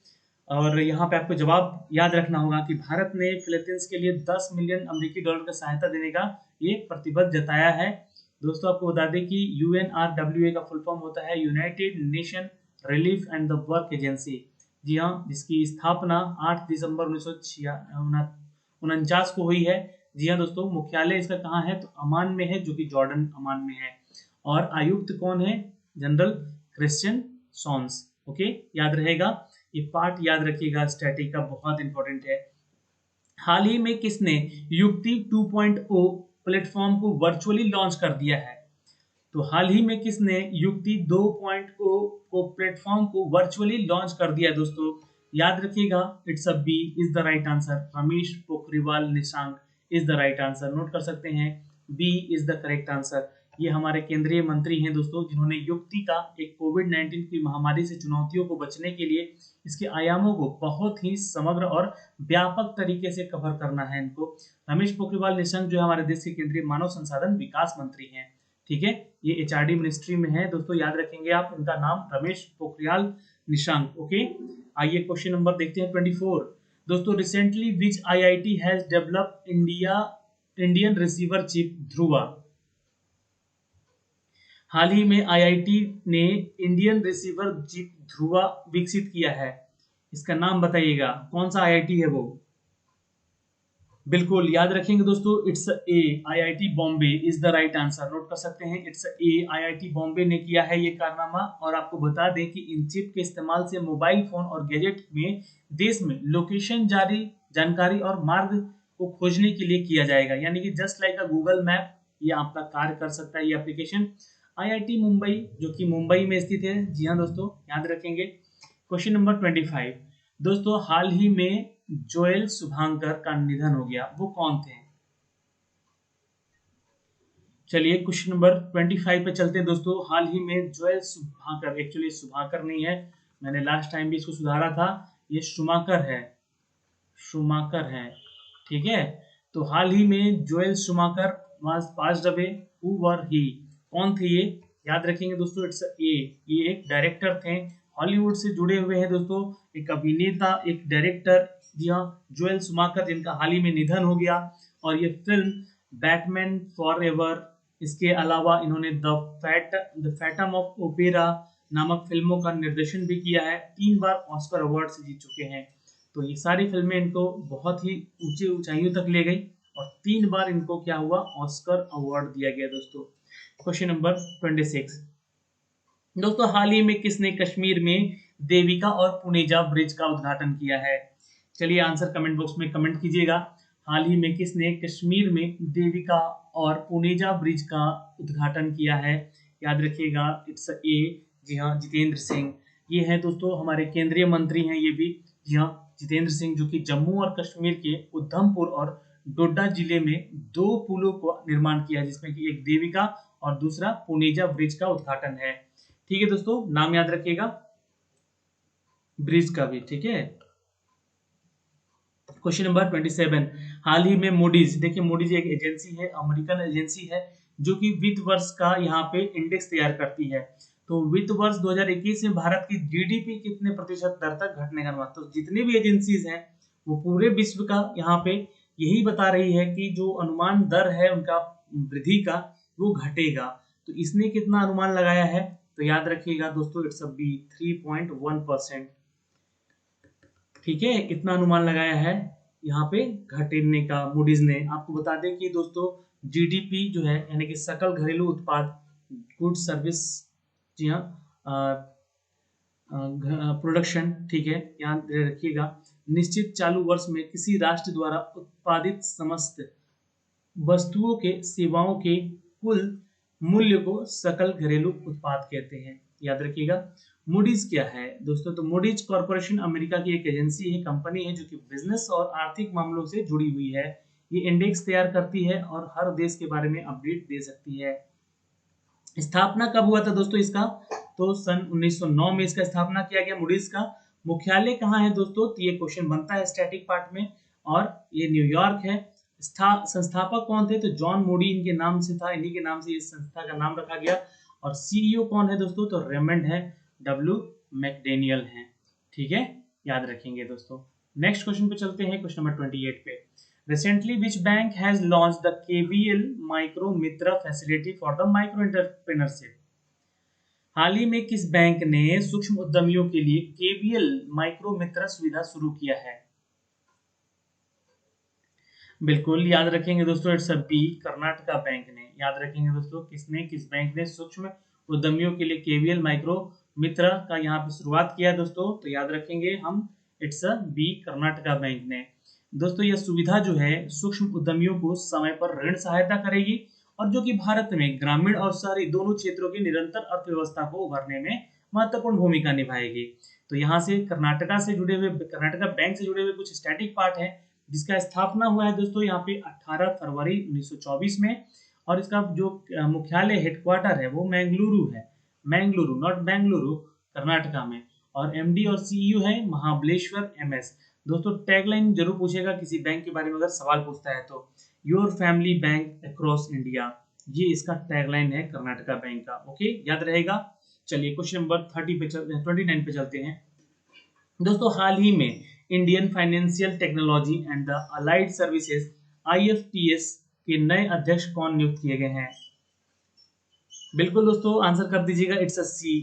और यहाँ पे आपको जवाब याद रखना होगा कि भारत ने फिलीपींस के लिए 10 मिलियन अमेरिकी डॉलर का सहायता देने का ये प्रतिबद्ध जताया है। दोस्तों आपको बता दें कि UNRWA का फुल फॉर्म होता है United Nation relief and the work agency, जी हाँ, जिसकी स्थापना 8 दिसंबर 1949 को हुई है। जी हाँ दोस्तों, मुख्यालय इसका कहाँ है? तो अमान में है, जो कि जॉर्डन अमान में है। और आयुक्त कौन है? General Christian सॉन्स। ओके, याद रहेगा, ये पार्ट याद रखिएगा, स्टैटिक का बहुत इंपॉर्टेंट है। हाल ही में किसने युक्ति 2.0 प्लेटफॉर्म को वर्चुअली लॉन्च कर दिया है? तो हाल ही में किसने युक्ति 2.0 को प्लेटफॉर्म को वर्चुअली लॉन्च कर दिया है दोस्तों? याद रखिएगा, it's a B is the right answer. Ramesh Pokhriyal Nishank is the right answer. Note कर सकते हैं, B is the correct answer. ये हमारे केंद्रीय मंत्री हैं दोस्तों, जिन्होंने युक्ति का एक कोविड-19 की महामारी से चुनौतियों को बचने के लिए इसके आयामों को बहुत ही समग्र और व्यापक तरीके से कवर करना है इनको। रमेश पोखरियाल निशंक जो है हमारे देश के केंद्रीय मानव संसाधन विकास मंत्री हैं। ठीक है, ये एचआरडी मिनिस्ट्री में है दोस्तों, याद रखेंगे आप इनका नाम रमेश पोखरियाल निशंक। ओके, आइए क्वेश्चन नंबर देखते हैं 24 दोस्तों। Recently which IIT has developed Indian receiver chip Dhruva? हाल ही में आईआईटी ने इंडियन रिसीवर चिप ध्रुवा विकसित किया है, इसका नाम बताइएगा, कौन सा आईआईटी है वो? बिल्कुल याद रखेंगे दोस्तों, it's A, IIT Bombay is the right answer. Note कर सकते हैं, इट्स ए, आईआईटी बॉम्बे ने किया है ये कारनामा। और आपको बता दें कि इन चिप के इस्तेमाल से मोबाइल फोन और गैजेट में देश में लोकेशन जानकारी और मार्ग को खोजने के लिए किया जाएगा, यानी कि जस्ट लाइक अ गूगल मैप ये आपका कार्य कर सकता है ये एप्लीकेशन। आईआईटी मुंबई जो कि मुंबई में स्थित है, जी हाँ दोस्तों, याद रखेंगे। क्वेश्चन नंबर 25 दोस्तों, हाल ही में जोएल शुभांकर का निधन हो गया, वो कौन थे? चलिए क्वेश्चन नंबर 25 पे चलते हैं दोस्तों। हाल ही में जोएल शुभांकर, एक्चुअली शुभांकर नहीं है, मैंने लास्ट टाइम भी इसको सुधारा था, ये शुमाकर है, शुमाकर है। ठीक है, तो हाल ही में Joel Schumacher was passed away, who were he, कौन थे ये? याद रखेंगे दोस्तों, इट्स ए, ये एक डायरेक्टर थे, हॉलीवुड से जुड़े हुए हैं दोस्तों, एक अभिनेता, एक डायरेक्टर, जोएल शुमाकर, जिनका हाल ही में निधन हो गया। और ये फिल्म बैटमैन फॉरएवर, इसके अलावा इन्होंने द फैटम ऑफ ओपेरा नामक फिल्मों का निर्देशन भी किया है। 3 बार ऑस्कर अवार्ड से जीत चुके हैं, तो ये सारी फिल्में इनको बहुत ही ऊंचे ऊंचाइयों तक ले गई और 3 बार इनको क्या हुआ, ऑस्कर अवार्ड दिया गया दोस्तों। क्वेश्चन नंबर 26 दोस्तों, हाल ही में किसने कश्मीर में देविका और पुनेजा ब्रिज का उद्घाटन किया है? चलिए आंसर कमेंट बॉक्स में कमेंट कीजिएगा। हाल ही में किसने कश्मीर में देविका और पुनेजा ब्रिज का उद्घाटन किया है? याद रखिएगा, इट्स ए, जी हाँ, जितेंद्र सिंह। ये है दोस्तों हमारे केंद्रीय मंत्री हैं ये भी, जी हाँ, जितेंद्र सिंह, जो कि जम्मू और कश्मीर के उधमपुर और डोडा जिले में 2 पुलों को निर्माण किया है, जिसमें कि एक देविका और दूसरा पुनेजा ब्रिज का उद्घाटन है। ठीक है दोस्तों, नाम याद रखिएगा ब्रिज का भी। ठीक है, क्वेश्चन नंबर 27 हाल ही में मूडीज, देखिए मूडीज एक एजेंसी है, अमेरिकन एजेंसी है, जो कि वित्त वर्ष का यहाँ पे इंडेक्स तैयार करती है। तो वित्त वर्ष 2021 में भारत की जीडीपी कितने प्रतिशत दर तक घटने का अनुमान? तो जितनी भी एजेंसीज हैं वो पूरे विश्व का यहाँ पे यही बता रही है कि जो अनुमान दर है उनका वृद्धि का, वो घटेगा। तो इसने कितना अनुमान लगाया है? तो याद रखिएगा दोस्तों, इट्स अ बी, 3.1%। ठीक है, इतना अनुमान लगाया है यहाँ पे घटने का मूडीज ने। आपको बता दें कि दोस्तों जीडीपी जो है, यानी कि सकल घरेलू उत्पाद, गुड सर्विस, जी हाँ, प्रोडक्शन, ठीक है, याद रखिएगा, निश्चित चालू वर्ष में किसी राष्ट्र द्वारा उत्पादित समस्त वस्तुओं के सेवाओं के कुल मूल्य को सकल घरेलू उत्पाद कहते हैं। याद रखिएगा, मूडीज क्या है दोस्तों? तो मूडीज कॉर्पोरेशन अमेरिका की एक एजेंसी है, कंपनी है, जो कि बिजनेस और आर्थिक मामलों से जुड़ी हुई है। ये इंडेक्स तैयार करती है और हर देश के बारे में अपडेट दे सकती है। स्थापना कब हुआ था दोस्तों इसका? तो सन 1909 में इसका स्थापना किया गया मूडीज का। मुख्यालय कहाँ है दोस्तों? तो ये क्वेश्चन बनता है स्टैटिक पार्ट में, और ये न्यूयॉर्क है। संस्थापक कौन थे? तो जॉन मूडी इनके नाम से था, इन्हीं के नाम से इस संस्था का नाम रखा गया। और सीईओ कौन है दोस्तों? तो रेमंड है, डब्ल्यू मैकडेनियल है। ठीक है, याद रखेंगे दोस्तों। नेक्स्ट क्वेश्चन पे चलते हैं, क्वेश्चन नंबर 28 पे। Recently, which bank has launched the KVL Micro Mitra facility for the micro entrepreneurship? हाल ही में किस बैंक ने सूक्ष्म उद्यमियों के लिए KVL माइक्रो मित्र सुविधा शुरू किया है? बिल्कुल याद रखेंगे दोस्तों, it's a B, Karnataka bank ने। याद रखेंगे दोस्तों, किस बैंक ने सूक्ष्म उद्यमियों के लिए KVL माइक्रो मित्र का यहाँ पे शुरुआत किया है दोस्तों? तो याद रखेंगे हम, it's a B, Karnataka bank ने। दोस्तों यह सुविधा जो है सूक्ष्म उद्यमियों को समय पर ऋण सहायता करेगी और जो कि भारत में ग्रामीण और शहरी दोनों क्षेत्रों की निरंतर अर्थव्यवस्था को उभरने में महत्वपूर्ण भूमिका निभाएगी। तो यहाँ से कर्नाटका बैंक से जुड़े हुए कुछ स्टैटिक पार्ट है, जिसका स्थापना हुआ है दोस्तों यहाँ पे 18 फरवरी 1924 में, और इसका जो मुख्यालय हेडक्वार्टर है वो मैंगलुरु है, मैंगलुरु नॉट बेंगलुरु, कर्नाटका में। और एमडी और सीईओ है महाबलेश्वर एमएस। दोस्तों टैगलाइन जरूर पूछेगा किसी बैंक के बारे में अगर सवाल पूछता है तो, your family bank across India, ये इसका टैगलाइन है कर्नाटका बैंक का। ओके, याद रहेगा। चलिए क्वेश्चन नंबर 29 पे चलते हैं दोस्तों। हाल ही में Indian financial technology and the allied services IFTS के नए अध्यक्ष कौन नियुक्त किए गए हैं? बिल्कुल दोस्तों, आंसर कर दीजिएगा, it's a C,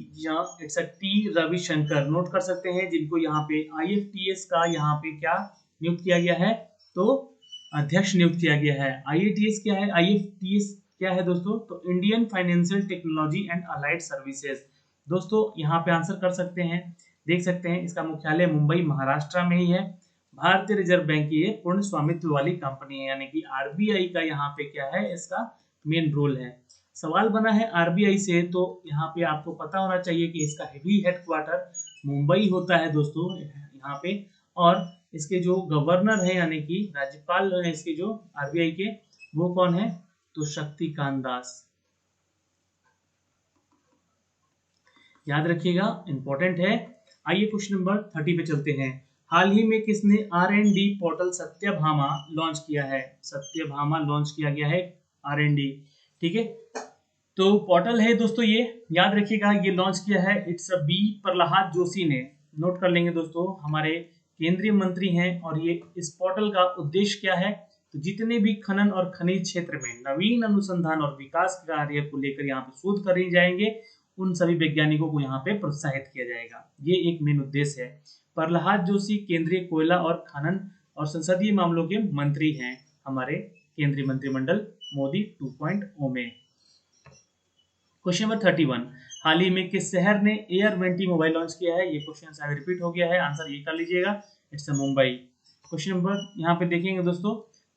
it's a T Ravishankar. Note कर सकते हैं, जिनको यहाँ पे IFTS का यहाँ पे क्या नियुक्त किया गया है, तो अध्यक्ष नियुक्त किया गया है। IATS क्या है, IFTS क्या है दोस्तों, तो Indian financial technology and allied services. दोस्तों यहाँ पे आंसर कर सकते हैं, देख सकते हैं, इसका मुख्यालय मुंबई महाराष्ट्र में ही है। भारतीय रिजर्व बैंक की ये पूर्ण स्वामित्व वाली कंपनी है, यानी कि RBI का यहाँ पे क्या है, इसका मेन रोल है। सवाल बना है RBI से, तो यहाँ पे आपको पता होना चाहिए कि इसका हेवी हेडक्वार्टर मुंबई होता है दोस्तों यहाँ पे, और इसके जो गवर्नर है यानी कि राज्यपाल है इसके जो RBI के, वो कौन है, तो शक्तिकांत दास। याद रखिएगा, इंपॉर्टेंट है। आइए क्वेश्चन नंबर 30 पे चलते हैं। हाल ही में किसने R&D पोर्टल सत्यभामा लॉन्च किया है? सत्यभामा लॉन्च किया गया है, R&D, ठीक है। तो पोर्टल है दोस्तों ये, याद रखिएगा, ये लॉन्च किया है इट्स बी प्रहलाद जोशी ने। नोट कर लेंगे दोस्तों, हमारे केंद्रीय मंत्री हैं। और ये इस पोर्टल का उद्देश्य क्या है, तो जितने भी खनन और खनिज क्षेत्र में नवीन अनुसंधान और विकास कार्य को लेकर यहाँ पे शोध करे जाएंगे, उन सभी वैज्ञानिकों को यहाँ पे प्रोत्साहित किया जाएगा, ये एक मेन उद्देश्य है। प्रहलाद जोशी केंद्रीय कोयला और खनन और संसदीय मामलों के मंत्री हैं हमारे केंद्रीय मंत्रिमंडल मोदी 2.0 में। क्वेश्चन नंबर 31, हाल ही में किस शहर ने एयर वेंटी मोबाइल लॉन्च किया है? ये क्वेश्चन शायद रिपीट हो गया है, आंसर ये कर लीजिएगा, इट्स मुंबई। क्वेश्चन नंबर यहाँ पे देखेंगे दोस्तों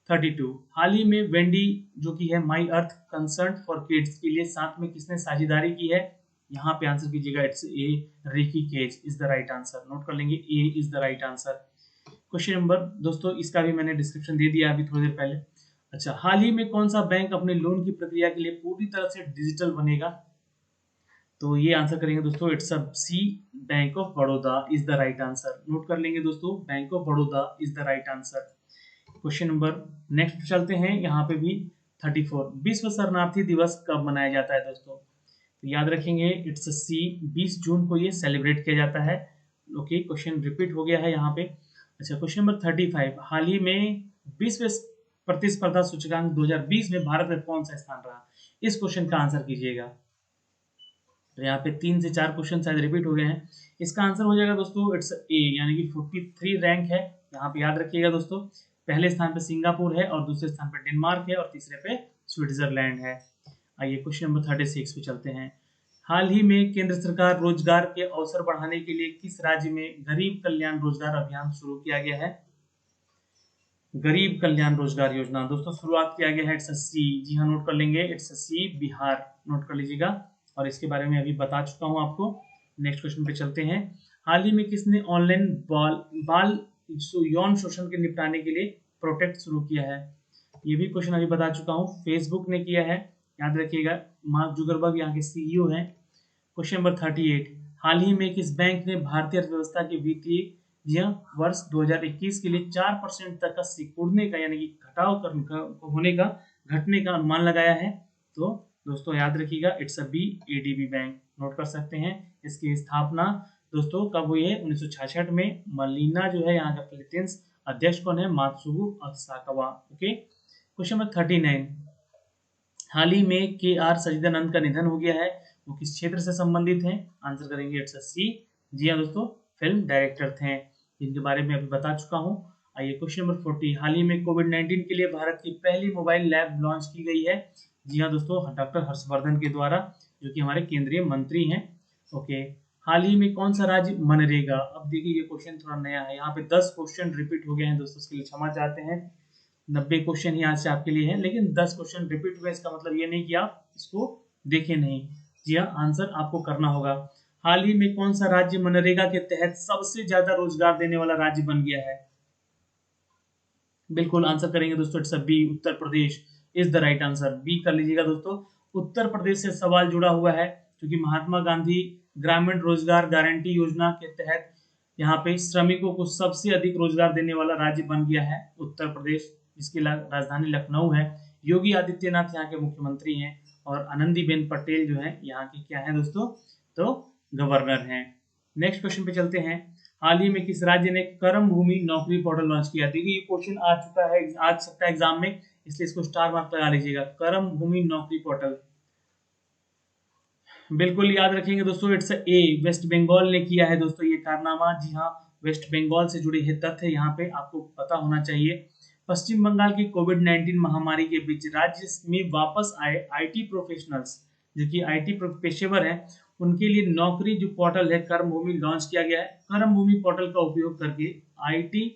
32, हाल ही में वेंडी जो कि है माई अर्थ कंसर्न फॉर किड्स के लिए साथ में किसने साझेदारी की है? यहाँ पे आंसर कीजिएगा, it's A Rishikesh is the right answer. Note कर लेंगे, A is the right answer. Question number दोस्तों, इसका भी मैंने डिस्क्रिप्शन दे दिया अभी थोड़ी देर पहले। अच्छा, हाल ही में कौन सा बैंक अपने लोन की प्रक्रिया के लिए पूरी तरह से डिजिटल बनेगा? तो ये आंसर करेंगे दोस्तों, it's a C, bank of Baroda is the right answer. Note कर लेंगे दोस्तों, bank of Baroda is the right answer. Question number next चलते हैं, यहाँ पे भी 34, विश्व शरणार्थी दिवस कब मनाया जाता है दोस्तों? तो याद रखेंगे, इट्स सी, 20 जून को ये सेलिब्रेट किया जाता है। ओके, क्वेश्चन रिपीट हो गया है यहाँ पे। अच्छा, क्वेश्चन नंबर 35, हाल ही में विश्व प्रतिस्पर्धा सूचकांक 2020 में भारत का कौन सा स्थान रहा? इस क्वेश्चन का आंसर कीजिएगा। तो यहाँ पे 3 से 4 क्वेश्चन शायद रिपीट हो गए हैं। इसका आंसर हो जाएगा दोस्तों, इट्स ए, यानी कि 43 रैंक है। यहाँ पे याद रखिएगा दोस्तों, पहले स्थान पे सिंगापुर है और दूसरे स्थान पे डेनमार्क है और तीसरे पे स्विट्जरलैंड है। आइए क्वेश्चन नंबर 36 पे चलते हैं। हाल ही में केंद्र सरकार रोजगार के अवसर बढ़ाने के लिए किस राज्य में गरीब कल्याण रोजगार अभियान शुरू किया गया है? गरीब कल्याण रोजगार योजना दोस्तों शुरुआत किया गया है, इट्स सी, जी हाँ, नोट कर लेंगे, इट्स सी, बिहार। नोट कर लीजिएगा, और इसके बारे में अभी बता चुका हूं आपको। नेक्स्ट क्वेश्चन पे चलते हैं। हाल ही में किसने ऑनलाइन बाल यौन शोषण के निपटाने के लिए प्रोटेक्ट शुरू किया है? ये भी क्वेश्चन अभी बता चुका हूँ, फेसबुक ने किया है, याद रखिएगा, मार्क जुकरबर्ग यहाँ के CEO हैं। क्वेश्चन नंबर 38, हाल ही में किस बैंक ने भारतीय अर्थव्यवस्था के वित्तीय वर्ष 2021 के लिए 4% तक का सिकुड़ने का, यानी कि घटने का अनुमान लगाया है? तो दोस्तों याद रखिएगा, it's a B, ADB bank. Note कर सकते हैं। इसकी स्थापना दोस्तों कब हुई है? 1966 में। मलिना जो है यहाँ का फिलीपींस, अध्यक्ष कौन है? मात्सुगु असाकावा। ओके, क्वेश्चन नंबर 39, हाल ही में KR सच्चिदानंद का निधन हो गया है, वो किस क्षेत्र से संबंधित हैं? आंसर करेंगे, इट्स अ सी, जी हाँ दोस्तों, फिल्म डायरेक्टर थे, जिनके बारे में अभी बता चुका हूँ। आइए क्वेश्चन नंबर 40, हाल ही में कोविड-19 के लिए भारत की पहली मोबाइल लैब लॉन्च की गई है। जी हाँ दोस्तों, डॉक्टर हर्षवर्धन के द्वारा, जो कि हमारे केंद्रीय मंत्री हैं। ओके, हाल ही में कौन सा राज्य मनरेगा, अब देखिए ये क्वेश्चन थोड़ा नया है, यहाँ पे 10 क्वेश्चन रिपीट हो गए हैं दोस्तों, इसके लिए क्षमा चाहते हैं। 90 क्वेश्चन ही आज से आपके लिए है, लेकिन 10 क्वेश्चन रिपीट हुए इसका मतलब ये नहीं कि आप इसको देखें नहीं। जी हाँ, आंसर आपको करना होगा। हाल ही में कौन सा राज्य मनरेगा के तहत सबसे ज्यादा रोजगार देने वाला राज्य बन गया है? बिल्कुल आंसर करेंगे दोस्तों, it's B, Uttar Pradesh is the right answer. B कर लीजिएगा दोस्तों। उत्तर प्रदेश से सवाल जुड़ा हुआ है, क्योंकि महात्मा गांधी ग्रामीण रोजगार गारंटी योजना के तहत यहाँ पे श्रमिकों को सबसे अधिक रोजगार देने वाला राज्य बन गया है उत्तर प्रदेश, जिसकी राजधानी लखनऊ है। योगी आदित्यनाथ यहाँ के मुख्यमंत्री हैं और आनंदीबेन पटेल जो है यहाँ की क्या है दोस्तों, तो गवर्नर हैं। नेक्स्ट क्वेश्चन पे चलते हैं। हाल ही में किस राज्य ने कर्म भूमि नौकरी पोर्टल लॉन्च किया? देखिए ये क्वेश्चन आ चुका है, आ सकता है एग्जाम में, इसलिए इसको स्टार मार्क लगा लीजिएगा। कर्म भूमि नौकरी पोर्टल बिल्कुल याद रखेंगे दोस्तों, इट्स ए, वेस्ट बंगाल ने किया है दोस्तों ये कारनामा। जी हाँ, वेस्ट बंगाल से जुड़े हैं तथ्य यहाँ पे आपको पता होना चाहिए। पश्चिम बंगाल की कोविड-19 महामारी के बीच राज्य में वापस आए आईटी प्रोफेशनल्स, जो कि आईटी पेशेवर हैं, उनके लिए नौकरी जो पोर्टल है कर्म भूमि लॉन्च किया गया है। कर्म भूमि पोर्टल का उपयोग करके आईटी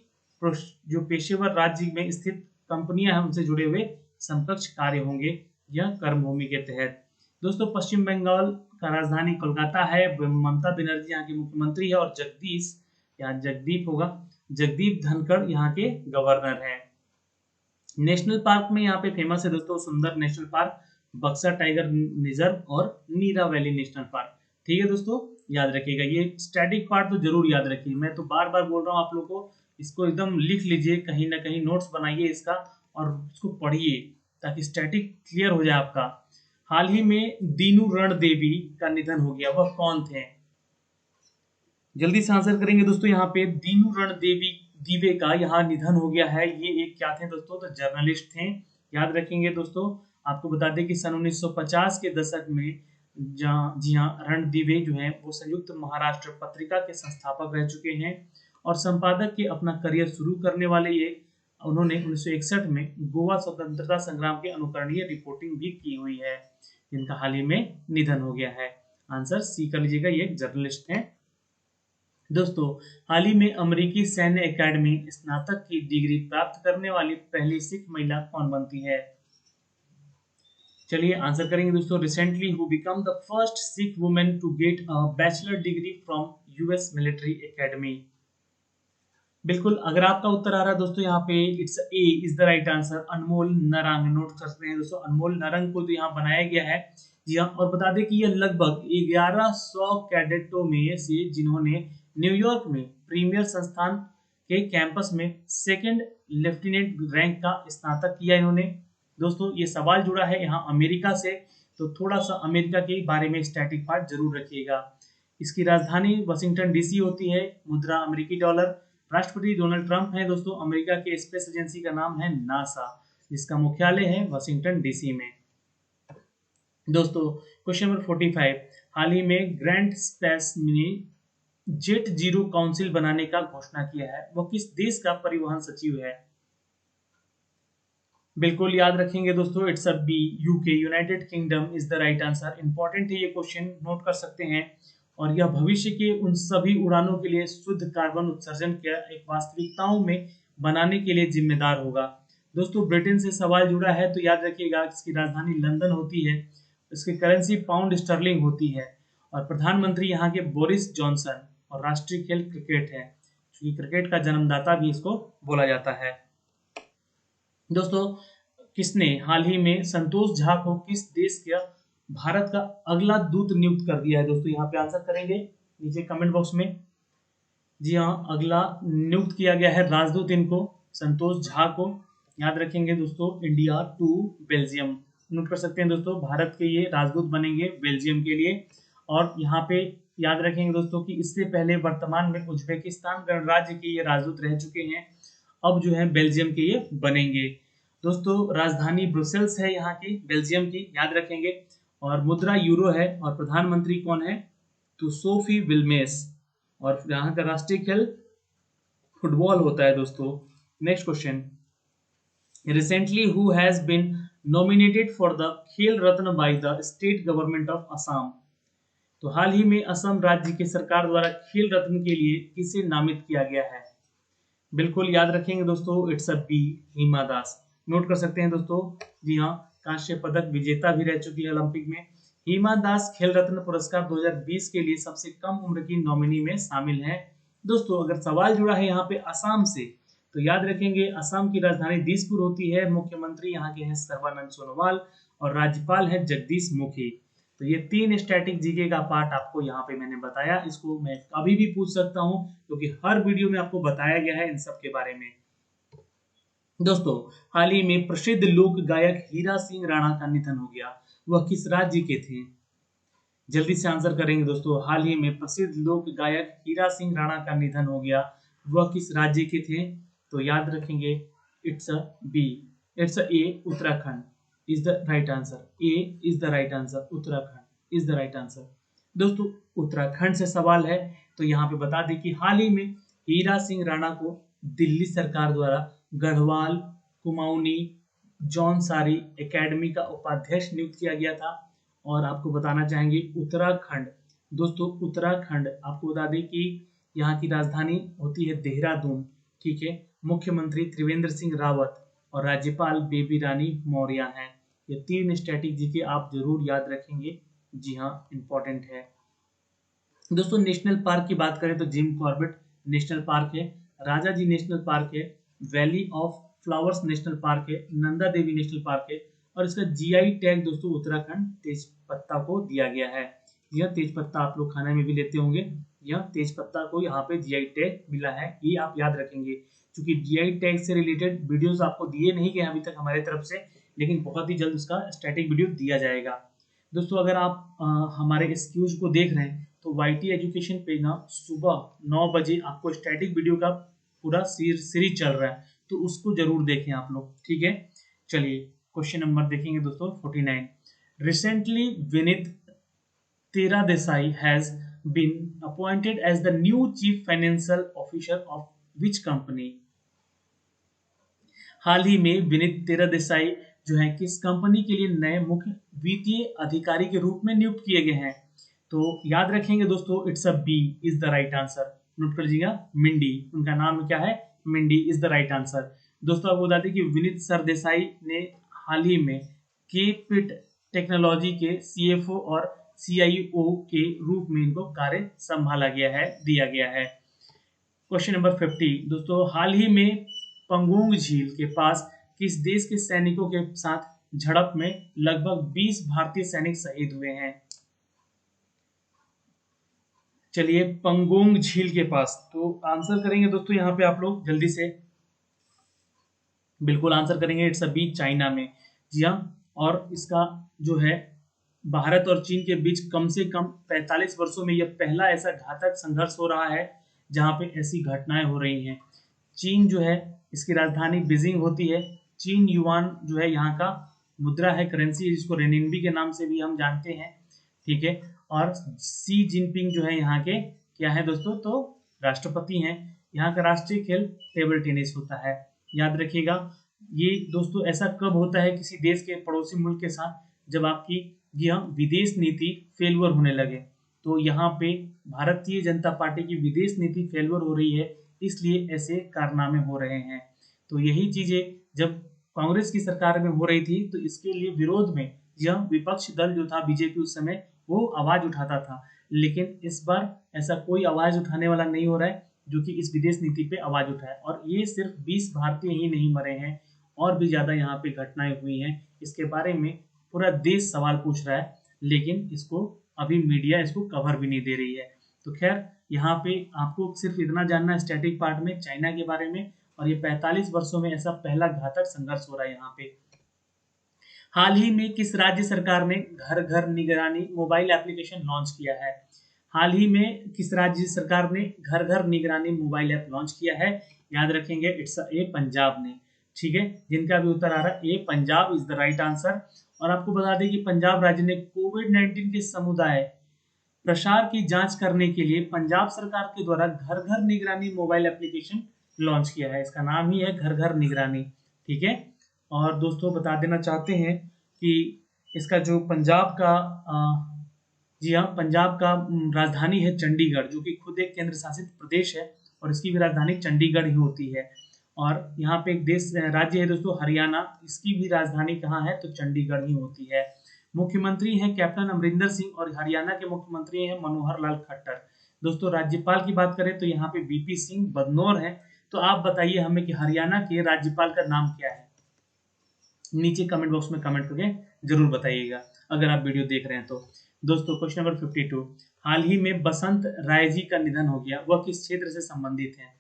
जो पेशेवर राज्य में स्थित कंपनियां हैं उनसे जुड़े हुए समकक्ष कार्य होंगे यह कर्म भूमि के तहत। दोस्तों पश्चिम बंगाल का राजधानी कोलकाता है, ममता बनर्जी यहाँ के मुख्यमंत्री है और जगदीश, यहाँ जगदीप होगा, जगदीप धनखड़ यहाँ के गवर्नर हैं। नेशनल पार्क में यहाँ पे फेमस है दोस्तों सुंदर नेशनल पार्क, बक्सा टाइगर रिजर्व और नीरा वैली नेशनल पार्क। ठीक है दोस्तों, याद रखिएगा, ये स्टैटिक पार्ट तो जरूर याद रखिए, मैं तो बार बार बोल रहा हूँ आप लोगों को, इसको एकदम लिख लीजिए, कहीं ना कहीं नोट्स बनाइए इसका और इसको पढ़िए ताकि स्टैटिक क्लियर हो जाए आपका। हाल ही में दीनू रणदेवी का निधन हो गया, वह कौन थे? जल्दी से आंसर करेंगे दोस्तों। यहाँ पे दीनू रणदेवी दीवे का यहाँ निधन हो गया है। ये एक क्या थे दोस्तों, तो जर्नलिस्ट थे, याद रखेंगे दोस्तों। आपको बता दें कि सन 1950 के दशक में जी हाँ रणदीवे जो है वो संयुक्त महाराष्ट्र पत्रिका के संस्थापक रह चुके हैं और संपादक के अपना करियर शुरू करने वाले ये उन्होंने 1961 में गोवा स्वतंत्रता संग्राम के अनुकरणीय रिपोर्टिंग भी की हुई है, जिनका हाल ही में निधन हो गया है। आंसर सी कर लीजिएगा, ये एक जर्नलिस्ट हैं। दोस्तों हाल ही में अमेरिकी सैन्य एकेडमी स्नातक की डिग्री प्राप्त करने वाली पहली सिख महिला कौन बनती है? चलिए आंसर करेंगे दोस्तों। Recently who become the first Sikh women to get a bachelor degree from US military academy? बिल्कुल, अगर आपका उत्तर आ रहा है दोस्तों यहाँ पे it's A is the right answer, Anmol Narang. Note कर सकते हैं दोस्तों, अनमोल नरंग को तो यहाँ बनाया गया है। जी हाँ, और बता दें कि यह लगभग 1100 कैडेटों में से जिन्होंने न्यूयॉर्क में प्रीमियर संस्थान के कैंपस में सेकंड लेफ्टिनेंट रैंक का स्नातक किया इन्होंने। दोस्तों ये सवाल जुड़ा है यहाँ अमेरिका से, तो थोड़ा सा अमेरिका के बारे में स्टैटिक पार्ट जरूर रखिएगा। इसकी राजधानी वाशिंगटन डीसी होती है, मुद्रा अमेरिकी डॉलर। राष्ट्रपति डोनाल्ड ट्रंप हैं दोस्तों। अमेरिका के स्पेस एजेंसी का नाम है नासा, जिसका मुख्यालय है वाशिंगटन डीसी में। दोस्तों क्वेश्चन नंबर 45, हाल ही में ग्रैंड स्पेस ने जेट जीरो काउंसिल बनाने का घोषणा किया है, वो किस देश का परिवहन सचिव है? बिल्कुल याद रखेंगे दोस्तों, it's a B, UK, United Kingdom is the right answer. Important है ये क्वेश्चन, नोट कर सकते हैं। और यह भविष्य के उन सभी उड़ानों के लिए शुद्ध कार्बन उत्सर्जन के एक वास्तविकताओं में बनाने के लिए जिम्मेदार होगा। दोस्तों ब्रिटेन से सवाल जुड़ा है, तो याद रखिएगा इसकी राजधानी लंदन होती है, इसकी करेंसी पाउंड स्टर्लिंग होती है और प्रधानमंत्री यहाँ के बोरिस जॉनसन, और राष्ट्रीय खेल क्रिकेट है, क्योंकि क्रिकेट का जन्मदाता भी इसको बोला जाता है। दोस्तों किसने हाल ही में संतोष झा को किस देश का भारत का अगला दूत नियुक्त कर दिया है? दोस्तों यहाँ पे आंसर करेंगे नीचे कमेंट बॉक्स में। जी हाँ, अगला नियुक्त किया गया है राजदूत इनको, संतोष झा को। याद रखेंगे दोस्तों, इंडिया टू बेल्जियम, नोट कर सकते हैं दोस्तों, भारत के ये राजदूत बनेंगे बेल्जियम के लिए। और यहाँ पे याद रखेंगे दोस्तों कि इससे पहले वर्तमान में उज्बेकिस्तान गणराज्य के ये राजदूत रह चुके हैं, अब जो है बेल्जियम के ये बनेंगे। दोस्तों राजधानी ब्रुसेल्स है यहाँ की बेल्जियम की, याद रखेंगे, और मुद्रा यूरो है और प्रधानमंत्री कौन है, तो सोफी विल्मेस, और यहाँ का राष्ट्रीय खेल फुटबॉल होता है दोस्तों। Next question, recently who has been nominated for the Khel Ratna by the state government of Assam? तो हाल ही में असम राज्य की सरकार द्वारा खेल रत्न के लिए किसे नामित किया गया है? बिल्कुल याद रखेंगे दोस्तों, it's a B, Hima Das. Note कर सकते हैं दोस्तों। जी हाँ, कांस्य पदक विजेता भी रह चुकी है ओलंपिक में। हिमा दास खेल रत्न पुरस्कार 2020 के लिए सबसे कम उम्र की नॉमिनी में शामिल हैं। दोस्तों अगर सवाल जुड़ा है यहाँ पे असम से, तो याद रखेंगे असम की राजधानी दिसपुर होती है। मुख्यमंत्री यहाँ के हैं सर्बानंद सोनोवाल और राज्यपाल है जगदीश मुखी। तो ये 3 स्टैटिक जीके का पार्ट आपको यहाँ पे मैंने बताया। इसको मैं कभी भी पूछ सकता हूँ क्योंकि हर वीडियो में आपको बताया गया है इन सब के बारे में। दोस्तों हाल ही में प्रसिद्ध लोक गायक हीरा सिंह राणा का निधन हो गया। वह किस राज्य के थे? जल्दी से आंसर करेंगे दोस्तों। हाल ही में प्रसिद्ध लोक गायक हीरा सिंह राणा का निधन हो गया। वह किस राज्य के थे? तो याद रखेंगे, it's a B, it's a A, Uttarakhand is the right answer. A is the right answer, Uttarakhand is the right answer. दोस्तों उत्तराखंड से सवाल है, तो यहाँ पे बता दें कि हाल ही में हीरा सिंह राणा को दिल्ली सरकार द्वारा गढ़वाल कुमाऊनी जौनसारी एकेडमी का उपाध्यक्ष नियुक्त किया गया था। और आपको बताना चाहेंगे उत्तराखंड, दोस्तों उत्तराखंड आपको बता दें कि यहाँ की राजधानी होती है देहरादून, ठीक है। मुख्यमंत्री त्रिवेंद्र सिंह रावत और राज्यपाल बेबी रानी मौर्य हैं। ये 3 स्टैटिक जीके आप जरूर याद रखेंगे। जी हाँ, इंपॉर्टेंट है। दोस्तों नेशनल पार्क की बात करें तो जिम कॉर्बेट नेशनल पार्क है, राजा जी नेशनल पार्क है, valley of flowers national park है, नंदा देवी नेशनल पार्क है। और इसका जीआई टैग दोस्तों उत्तराखंड तेज पत्ता को दिया गया है। यह तेज पत्ता आप लोग खाने में भी लेते होंगे, यह तेज पत्ता को यहाँ पे जीआई टैग मिला है, ये आप याद रखेंगे। क्योंकि जीआई टैग से रिलेटेड वीडियोस आपको दिए नहीं गए अभी तक हमारे तरफ से, लेकिन बहुत ही जल्द उसका स्टैटिक वीडियो दिया जाएगा। दोस्तों अगर आप हमारे इस क्यूज को देख रहे हैं तो वाईटी एजुकेशन पे ना सुबह 9 बजे आपको स्टैटिक वीडियो का पूरा सीरीज चल रहा है, तो उसको जरूर देखें आप लोग, ठीक है। चलिए क्वेश्चन नंबर देखेंगे दोस्तों 49। Recently Vineet Tera Desai has been appointed as the new chief financial officer of which company? हाल ही में विनीत तेरा देसाई जो है किस कंपनी के लिए नए मुख्य वित्तीय अधिकारी के रूप में नियुक्त किए गए हैं? तो याद रखेंगे दोस्तों, it's a B is the right answer. Note कर लीजिएगा, मिंडी, उनका नाम क्या है? Mindy is the right answer. दोस्तों आपको बता दें कि विनीत सरदेसाई ने हाल ही में केपिट टेक्नोलॉजी के सीएफओ और सीआईओ के रूप में इनको कार्य संभाला गया है, दिया गया है। क्वेश्चन नंबर 50 दोस्तों, हाल ही में पंगोंग झील के पास किस देश के सैनिकों के साथ झड़प में लगभग 20 भारतीय सैनिक शहीद हुए हैं? चलिए पंगोंग झील के पास, तो आंसर करेंगे दोस्तों यहाँ पे आप लोग जल्दी से। बिल्कुल आंसर करेंगे, इट्स अ बी, चाइना में। जी हाँ, और इसका जो है भारत और चीन के बीच कम से कम 45 वर्षों में यह पहला ऐसा घातक संघर्ष हो रहा है जहां पे ऐसी घटनाएं हो रही हैं। चीन जो है इसकी राजधानी बीजिंग होती है। चीन युआन जो है यहाँ का मुद्रा है, करेंसी है, जिसको रेनिनबी के नाम से भी हम जानते हैं, ठीक है। और सी जिनपिंग जो है यहाँ के क्या है दोस्तों? तो राष्ट्रपति हैं। यहाँ का राष्ट्रीय खेल टेबल टेनिस होता है, याद रखिएगा। ये दोस्तों ऐसा कब होता है किसी देश के पड़ोसी मुल्क के साथ? जब आपकी यह विदेश नीति फेलवर होने लगे। तो यहाँ पे भारतीय जनता पार्टी की विदेश नीति फेलवर हो रही है, इसलिए ऐसे कारनामे हो रहे हैं। तो यही चीजें जब कांग्रेस की सरकार में हो रही थी, तो इसके लिए विरोध में यह विपक्ष दल जो था बीजेपी उस समय, वो आवाज उठाता था। लेकिन इस बार ऐसा कोई आवाज उठाने वाला नहीं हो रहा है जो कि इस विदेश नीति पे आवाज उठाए। और ये सिर्फ 20 भारतीय ही नहीं मरे हैं, और भी ज्यादा यहाँ पे घटनाएं हुई हैं। इसके बारे में पूरा देश सवाल पूछ रहा है, लेकिन इसको अभी मीडिया इसको कवर भी नहीं दे रही है। तो खैर यहाँ पे आपको सिर्फ इतना जानना है स्टैटिक पार्ट में चाइना के बारे में, और ये 45 वर्षों में ऐसा पहला घातक संघर्ष हो रहा है यहाँ पे। हाल ही में किस राज्य सरकार ने घर घर निगरानी मोबाइल एप्लीकेशन लॉन्च किया है? हाल ही में किस राज्य सरकार ने घर घर निगरानी मोबाइल ऐप लॉन्च किया है? याद रखेंगे, इट्स ए पंजाब ने, ठीक है। जिनका भी उत्तर आ रहा है A, Punjab is the right answer. और आपको बता दें कि पंजाब राज्य ने कोविड-19 के समुदाय प्रसार की जांच करने के लिए पंजाब सरकार के द्वारा घर घर निगरानी मोबाइल एप्लीकेशन लॉन्च किया है। इसका नाम ही है घर घर निगरानी, ठीक है। और दोस्तों बता देना चाहते हैं कि इसका जो पंजाब का जी हाँ, पंजाब का राजधानी है चंडीगढ़, जो कि खुद एक केंद्र शासित प्रदेश है। और इसकी भी राजधानी चंडीगढ़ ही होती है। और यहाँ पे एक देश राज्य है दोस्तों हरियाणा, इसकी भी राजधानी कहाँ है तो चंडीगढ़ ही होती है। मुख्यमंत्री हैं कैप्टन अमरिंदर सिंह और हरियाणा के मुख्यमंत्री हैं मनोहर लाल खट्टर। दोस्तों राज्यपाल की बात करें तो यहाँ पे बीपी सिंह बदनौर है। तो आप बताइए हमें कि हरियाणा के राज्यपाल का नाम क्या है, नीचे कमेंट बॉक्स में कमेंट करके जरूर बताइएगा अगर आप वीडियो देख रहे हैं तो। दोस्तों क्वेश्चन नंबर 52, हाल ही में बसंत राय जी का निधन हो गया, वह किस क्षेत्र से संबंधित हैं?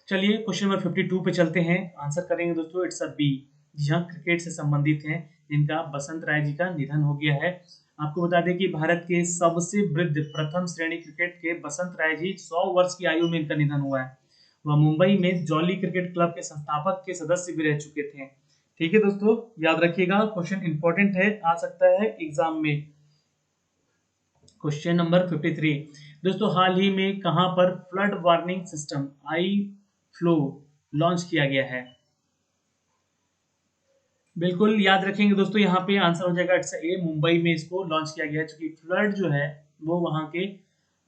चलिए क्वेश्चन नंबर 52 पे चलते हैं, आंसर करेंगे दोस्तों इट्स अ बी। जी हाँ, क्रिकेट से संबंधित हैं जिनका बसंत राय जी का निधन हो गया है। आपको बता दें कि भारत के सबसे वृद्ध प्रथम श्रेणी क्रिकेट के बसंत राय जी 100 वर्ष की आयु में इनका निधन हुआ है। वह मुंबई में जॉली क्रिकेट क्लब के संस्थापक के सदस्य भी रह चुके थे। ठीक है दोस्तों, याद रखिएगा, क्वेश्चन इंपॉर्टेंट है, आ सकता है एग्जाम में। क्वेश्चन नंबर 53, दोस्तों हाल ही में कहां पर फ्लड वार्निंग सिस्टम आई फ्लो लॉन्च किया गया है? बिल्कुल याद रखेंगे दोस्तों, यहाँ पे आंसर हो जाएगा इट्स ए, मुंबई में इसको लॉन्च किया गया है। क्योंकि फ्लड जो है वो वहाँ के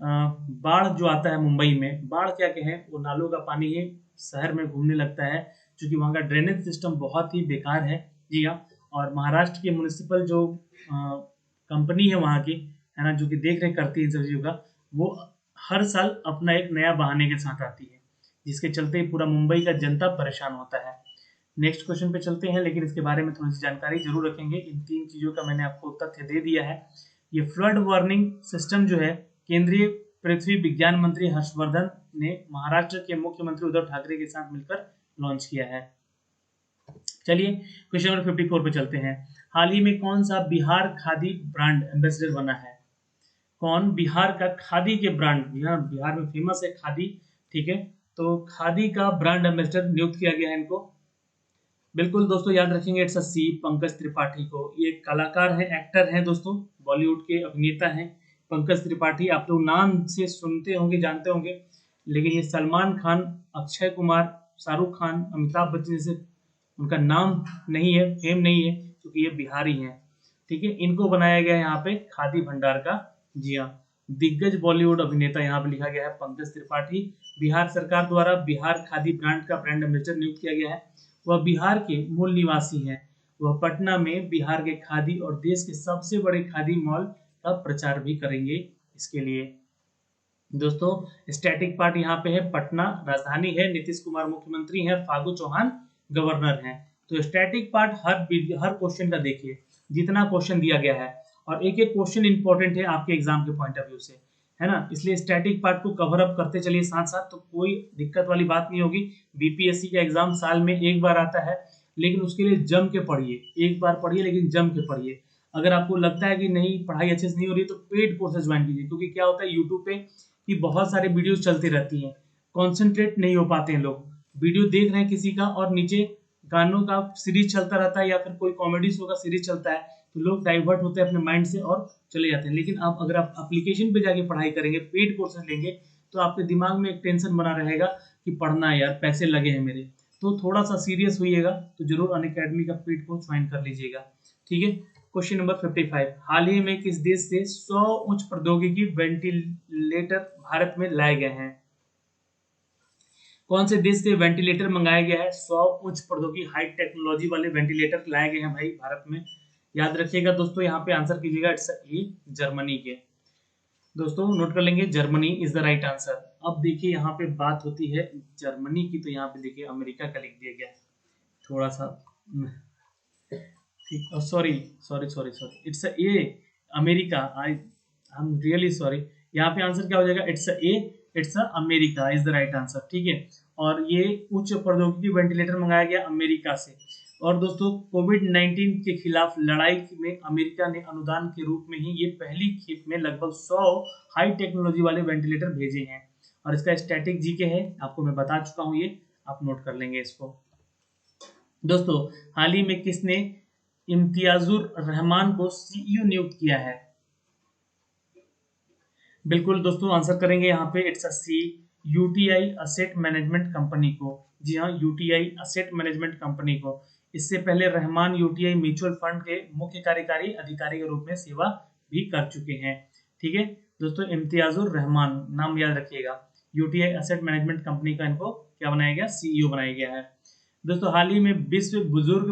बाढ़ जो आता है मुंबई में, बाढ़ क्या कहें, वो नालों का पानी ही शहर में घूमने लगता है क्योंकि वहाँ का ड्रेनेज सिस्टम बहुत ही बेकार है। जी हाँ, और महाराष्ट्र की म्युनिसिपल जो कंपनी है वहाँ की, है ना, जो कि देख रेख करती है इन सब चीज़ों का, वो हर साल अपना एक नया बहाने के साथ आती है, जिसके चलते पूरा मुंबई का जनता परेशान होता है। नेक्स्ट क्वेश्चन पे चलते हैं, लेकिन इसके बारे में थोड़ी सी जानकारी जरूर रखेंगे। इन 3 चीजों का मैंने आपको तथ्य दे दिया है। ये फ्लड वार्निंग सिस्टम जो है केंद्रीय पृथ्वी विज्ञान मंत्री हर्षवर्धन ने महाराष्ट्र के मुख्यमंत्री उद्धव ठाकरे के साथ मिलकर लॉन्च किया है। चलिए क्वेश्चन नंबर 54 पे चलते हैं, हाल ही में कौन सा बिहार खादी ब्रांड एम्बेसडर बना है? कौन बिहार का खादी के ब्रांड, बिहार में फेमस है खादी, ठीक है, तो खादी का ब्रांड एम्बेसडर नियुक्त किया गया है इनको। बिल्कुल दोस्तों याद रखेंगे इट्स अ सी, पंकज त्रिपाठी को। ये कलाकार हैं, एक्टर हैं दोस्तों, बॉलीवुड के अभिनेता हैं पंकज त्रिपाठी। आप लोग नाम से सुनते होंगे, जानते होंगे, लेकिन ये सलमान खान, अक्षय कुमार, शाहरुख खान, अमिताभ बच्चन जैसे उनका नाम नहीं है, फेम नहीं है, क्योंकि ये बिहारी हैं। ठीक है, इनको बनाया गया है यहाँ पे खादी भंडार का। जी हाँ, दिग्गज बॉलीवुड अभिनेता यहाँ पे लिखा गया है पंकज त्रिपाठी। बिहार सरकार द्वारा बिहार खादी ब्रांड का ब्रांड एम्बेसडर नियुक्त किया गया है। वह बिहार के मूल निवासी हैं। वह पटना में बिहार के खादी और देश के सबसे बड़े खादी मॉल का प्रचार भी करेंगे। इसके लिए दोस्तों स्टैटिक पार्ट यहाँ पे है, पटना राजधानी है, नीतीश कुमार मुख्यमंत्री हैं, फागू चौहान गवर्नर हैं। तो स्टैटिक पार्ट हर क्वेश्चन का देखिए, जितना क्वेश्चन दिया गया है, और एक एक क्वेश्चन इंपॉर्टेंट है आपके एग्जाम के पॉइंट ऑफ व्यू से, है ना, इसलिए स्टैटिक पार्ट को कवर अप करते चलिए साथ साथ, तो कोई दिक्कत वाली बात नहीं होगी। बीपीएससी का एग्जाम साल में एक बार आता है, लेकिन उसके लिए जम के पढ़िए, एक बार पढ़िए लेकिन जम के पढ़िए। अगर आपको लगता है कि नहीं पढ़ाई अच्छे से नहीं हो रही है तो पेड कोर्सेज ज्वाइन कीजिए, क्योंकि क्या होता है यूट्यूब पे कि बहुत सारे वीडियोस चलती रहती हैं, कॉन्सेंट्रेट नहीं हो पाते हैं लोग, वीडियो देख रहे हैं किसी का और नीचे गानों का सीरीज चलता रहता है या फिर कोई कॉमेडी शो का सीरीज चलता है, तो लोग डाइवर्ट होते हैं अपने माइंड से और चले जाते हैं। लेकिन आप अगर आप एप्लीकेशन पे जाके पढ़ाई करेंगे, पेड कोर्सेज लेंगे, तो आपके दिमाग में एक टेंशन बना रहेगा कि पढ़ना है यार, पैसे लगे हैं मेरे, तो थोड़ा सा सीरियस होइएगा, तो जरूर अनअकैडमी का पेड कोर्स ज्वाइन कर लीजिएगा। ठीक है, क्वेश्चन नंबर 55, हाल ही में किस देश से 100 उच्च प्रौद्योगिकी वेंटिलेटर भारत में लाए गए हैं? कौन से देश से वेंटिलेटर मंगाया गया है? 100 उच्च प्रौद्योगिकी हाई टेक्नोलॉजी वाले वेंटिलेटर लाए गए हैं भाई भारत में। याद रखिएगा दोस्तों, यहाँ पे आंसर कीजिएगा इट्स ए, जर्मनी के। दोस्तों नोट कर लेंगे, Germany is the right answer. अब देखिए यहाँ पे बात होती है जर्मनी की, तो यहाँ पे देखिए अमेरिका का लिख दिया गया, थोड़ा सा ठीक, sorry sorry sorry sorry, it's A America, I am really sorry. यहाँ पे आंसर क्या हो जाएगा? It's a, it's America is the right answer. ठीक है, और ये उच्च प्रौद्योगिकी वेंटिलेटर मंगाया गया अमेरिका से। और दोस्तों कोविड-19 के खिलाफ लड़ाई में अमेरिका ने अनुदान के रूप में ही ये पहली खेप में लगभग 100 हाई टेक्नोलॉजी वाले वेंटिलेटर भेजे हैं। और इसका स्टैटिक जीके है, आपको मैं बता चुका हूँ, ये आप नोट कर लेंगे इसको। दोस्तों हाल ही में किसने इम्तियाजुर रहमान को सीईओ नियुक्त किया है? बिल्कुल दोस्तों आंसर करेंगे यहाँ पे it's a C, UTI asset management company को। जी हाँ, यूटीआई असेट मैनेजमेंट कंपनी को। इससे पहले रहमान यूटीआई म्यूचुअल फंड के मुख्य कार्यकारी अधिकारी के रूप में सेवा भी कर चुके हैं। ठीक है दोस्तों, इम्तियाजुर रहमान नाम याद रखिएगा। यूटीआई एसेट मैनेजमेंट कंपनी का इनको क्या बनाया गया, सीईओ बनाया गया है। दोस्तों हाल ही में विश्व बुजुर्ग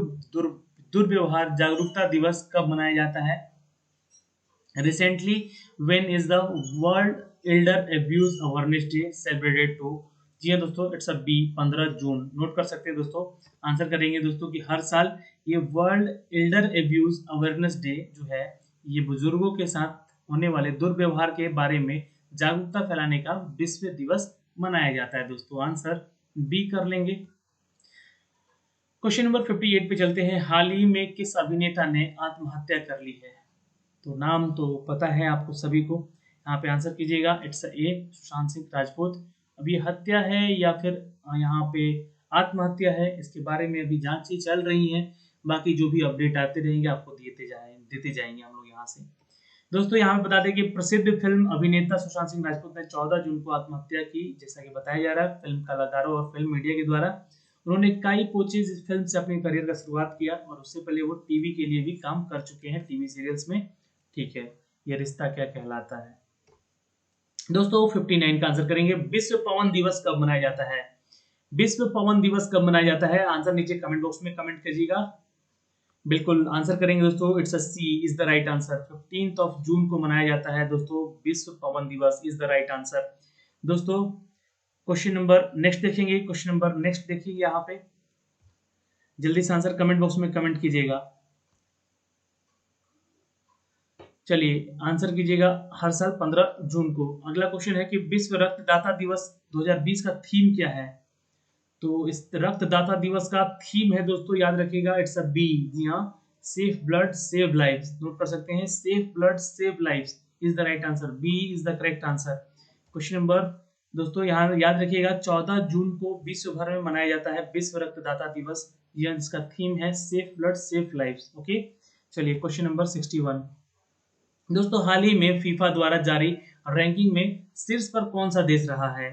दुर्व्यवहार जागरूकता दिवस कब मनाया जाता है? Recently when is the world elder abuse awareness day celebrated to? जी हाँ दोस्तों, it's a B, 15 June. Note कर सकते हैं दोस्तों, आंसर करेंगे दोस्तों कि हर साल ये world elder abuse awareness day जो है ये बुजुर्गों के साथ होने वाले दुर्व्यवहार के बारे में जागरूकता फैलाने का विश्व दिवस मनाया जाता है दोस्तों। आंसर बी कर लेंगे। क्वेश्चन नंबर 58 पे चलते हैं। हाल ही में किस अभिनेता ने आत्महत्या कर ली है? तो नाम तो पता है आपको सभी को, यहाँ पे आंसर कीजिएगा। इट्स ए, सुशांत सिंह राजपूत। अब ये हत्या है या फिर यहाँ पे आत्महत्या है, इसके बारे में अभी जांचें चल रही हैं। बाकी जो भी अपडेट आते रहेंगे आपको देते जाएंगे हम लोग यहाँ से। दोस्तों यहाँ पे बता दें कि प्रसिद्ध फिल्म अभिनेता सुशांत सिंह राजपूत ने 14 जून को आत्महत्या की, जैसा कि बताया जा रहा है फिल्म कलाकारों और फिल्म मीडिया के द्वारा। उन्होंने काई पोचेज इस फिल्म से अपने करियर का शुरुआत किया और उससे पहले वो टीवी के लिए भी काम कर चुके हैं, टीवी सीरियल्स में। ठीक है, ये रिश्ता क्या कहलाता है। दोस्तों 59 का आंसर करेंगे। विश्व पवन दिवस कब मनाया जाता है? विश्व पवन दिवस कब मनाया जाता है? आंसर नीचे कमेंट बॉक्स में कमेंट कीजिएगा। बिल्कुल आंसर करेंगे दोस्तों, it's a C is the right answer. 15 जून को मनाया जाता है दोस्तों विश्व पवन दिवस इज द राइट आंसर। दोस्तों क्वेश्चन नंबर नेक्स्ट देखेंगे। क्वेश्चन नंबर नेक्स्ट देखिए यहाँ पे, जल्दी से आंसर कमेंट बॉक्स में कमेंट कीजिएगा। चलिए आंसर कीजिएगा हर साल 15 जून को। अगला क्वेश्चन है कि विश्व रक्तदाता दिवस 2020 का थीम क्या है? तो इस रक्तदाता दिवस का थीम है दोस्तों, याद रखिएगा, इट्स अ बी। जी हाँ, safe blood save lives. Note कर सकते हैं, safe blood save lives is the right answer. B is the correct answer. Question number दोस्तों यहाँ याद रखिएगा 14 जून को विश्व भर में मनाया जाता है विश्व रक्तदाता दिवस, जिसका थीम है safe blood safe lives. Okay, चलिए क्वेश्चन नंबर 61। दोस्तों हाल ही में फीफा द्वारा जारी रैंकिंग में शीर्ष पर कौन सा देश रहा है?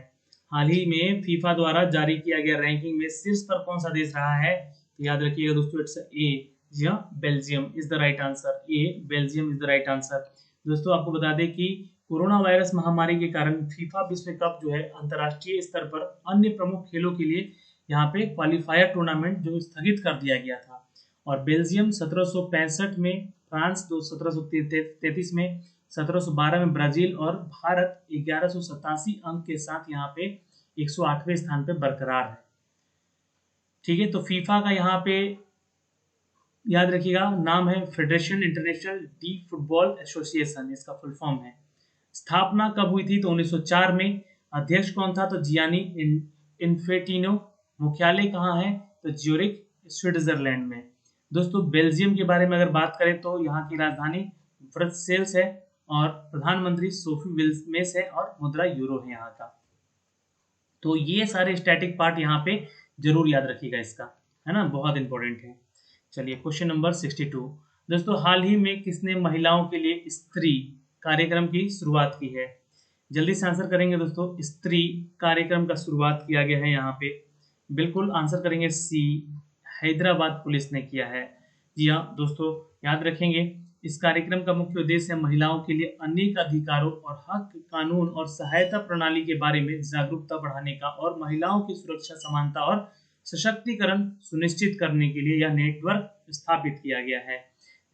हाल ही में फीफा द्वारा जारी किया गया रैंकिंग में शीर्ष पर कौन सा देश रहा है? याद रखिएगा दोस्तों, इट्स ए, जी हाँ, Belgium is the right answer. A, Belgium is the right answer. दोस्तों आपको बता दें कि कोरोना वायरस महामारी के कारण फीफा विश्व कप जो है अंतर्राष्ट्रीय स्तर पर अन्य प्रमुख खेलों के लिए यहाँ पे क्वालिफायर टूर्नामेंट जो स्थगित कर दिया गया था। और बेल्जियम 1765 में, फ्रांस 1733 में, 1712 में ब्राजील और भारत 1187 अंक के साथ यहाँ पे 108वें स्थान पे बरकरार है। ठीक है, तो फीफा का यहाँ पे याद रखिएगा नाम है federation international D football association, इसका फुल फॉर्म है। स्थापना कब हुई थी? तो 1904 में। अध्यक्ष कौन था? तो जियानी इन्फेंटिनो। मुख्यालय कहाँ है? तो ज्यूरिख स्विट्जरलैंड में। दोस्तों बेल्जियम के बारे में अगर बात करें तो यहाँ की राजधानी ब्रसेल्स है और प्रधानमंत्री सोफी विल्मेस है और मुद्रा यूरो है यहाँ का। तो ये सारे स्टैटिक पार्ट यहाँ पे जरूर याद रखिएगा, इसका है ना, बहुत इंपॉर्टेंट है। चलिए क्वेश्चन नंबर 62। दोस्तों हाल ही में किसने महिलाओं के लिए स्त्री कार्यक्रम की शुरुआत की है? जल्दी से आंसर करेंगे दोस्तों, स्त्री कार्यक्रम का शुरुआत किया गया है यहाँ पे। बिल्कुल आंसर करेंगे सी, हैदराबाद पुलिस ने किया है। जी हाँ दोस्तों, याद रखेंगे इस कार्यक्रम का मुख्य उद्देश्य है महिलाओं के लिए अनेक अधिकारों और हक, कानून और सहायता प्रणाली के बारे में जागरूकता बढ़ाने का और महिलाओं की सुरक्षा, समानता और सशक्तिकरण सुनिश्चित करने के लिए यह नेटवर्क स्थापित किया गया है।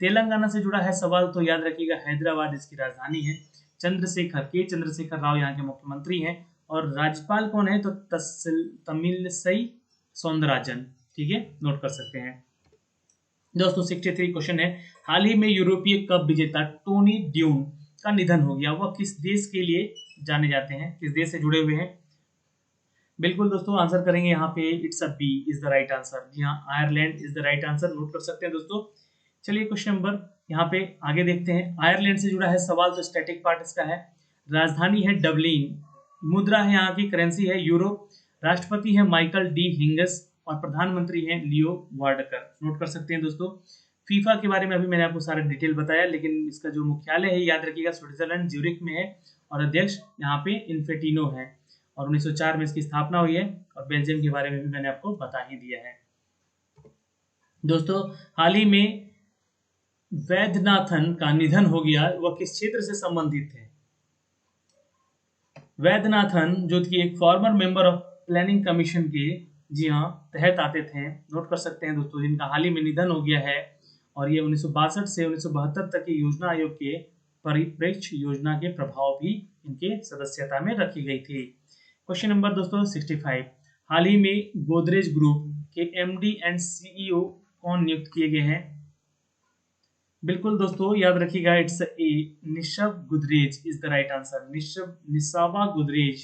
तेलंगाना से जुड़ा है सवाल, तो याद रखिएगा हैदराबाद इसकी राजधानी है। चंद्रशेखर राव यहाँ के मुख्यमंत्री हैं और राज्यपाल कौन है? तो तमिलसई सौंदरराजन। ठीक है, नोट कर सकते हैं। दोस्तों 63 क्वेश्चन है, हाल ही में यूरोपीय कप विजेता टोनी ड्यून का निधन हो गया। वह किस देश के लिए जाने जाते हैं, किस देश से जुड़े हुए हैं? बिल्कुल दोस्तों आंसर करेंगे यहाँ पे, it's a B is the right answer. जी हाँ, Ireland is the right answer. Note कर सकते हैं दोस्तों। चलिए क्वेश्चन नंबर यहाँ पे आगे देखते हैं। आयरलैंड से जुड़ा है सवाल, तो स्टैटिक पार्ट इसका है। राजधानी है डबलिन, मुद्रा है यहाँ की, करेंसी है यूरो, राष्ट्रपति है माइकल डी हिंगस और प्रधानमंत्री हैं लियो वार्डकर। नोट कर सकते हैं दोस्तों। फीफा के बारे में अभी मैंने आपको सारा डिटेल बताया, लेकिन इसका जो मुख्यालय है याद रखिएगा स्विट्जरलैंड ज्यूरिख में है और अध्यक्ष यहाँ पे इन्फेंटिनो है और 1904 में इसकी स्थापना हुई है। और बेल्जियम के बारे में भी मैंने आपको बता ही दिया है। दोस्तों हाल ही में वैद्यनाथन का निधन हो गया, वह किस क्षेत्र से संबंधित थे? वैद्यनाथन जो कि एक farmer member of planning commission के, जी हाँ, तहत आते थे, नोट कर सकते हैं दोस्तों, जिनका हाल ही में निधन हो गया है। और ये 1962 से 1972 तक की योजना आयोग के परिप्रेक्ष्य योजना के प्रभाव भी इनके सदस्यता में रखी गई थी। क्वेश्चन नंबर दोस्तों 65, हाल ही में गोदरेज ग्रुप के एमडी एंड सीईओ कौन नियुक्त किए गए हैं? बिल्कुल दोस्तों याद रखिएगा, it's A Nisaba Godrej is the right answer. Nisaba Godrej,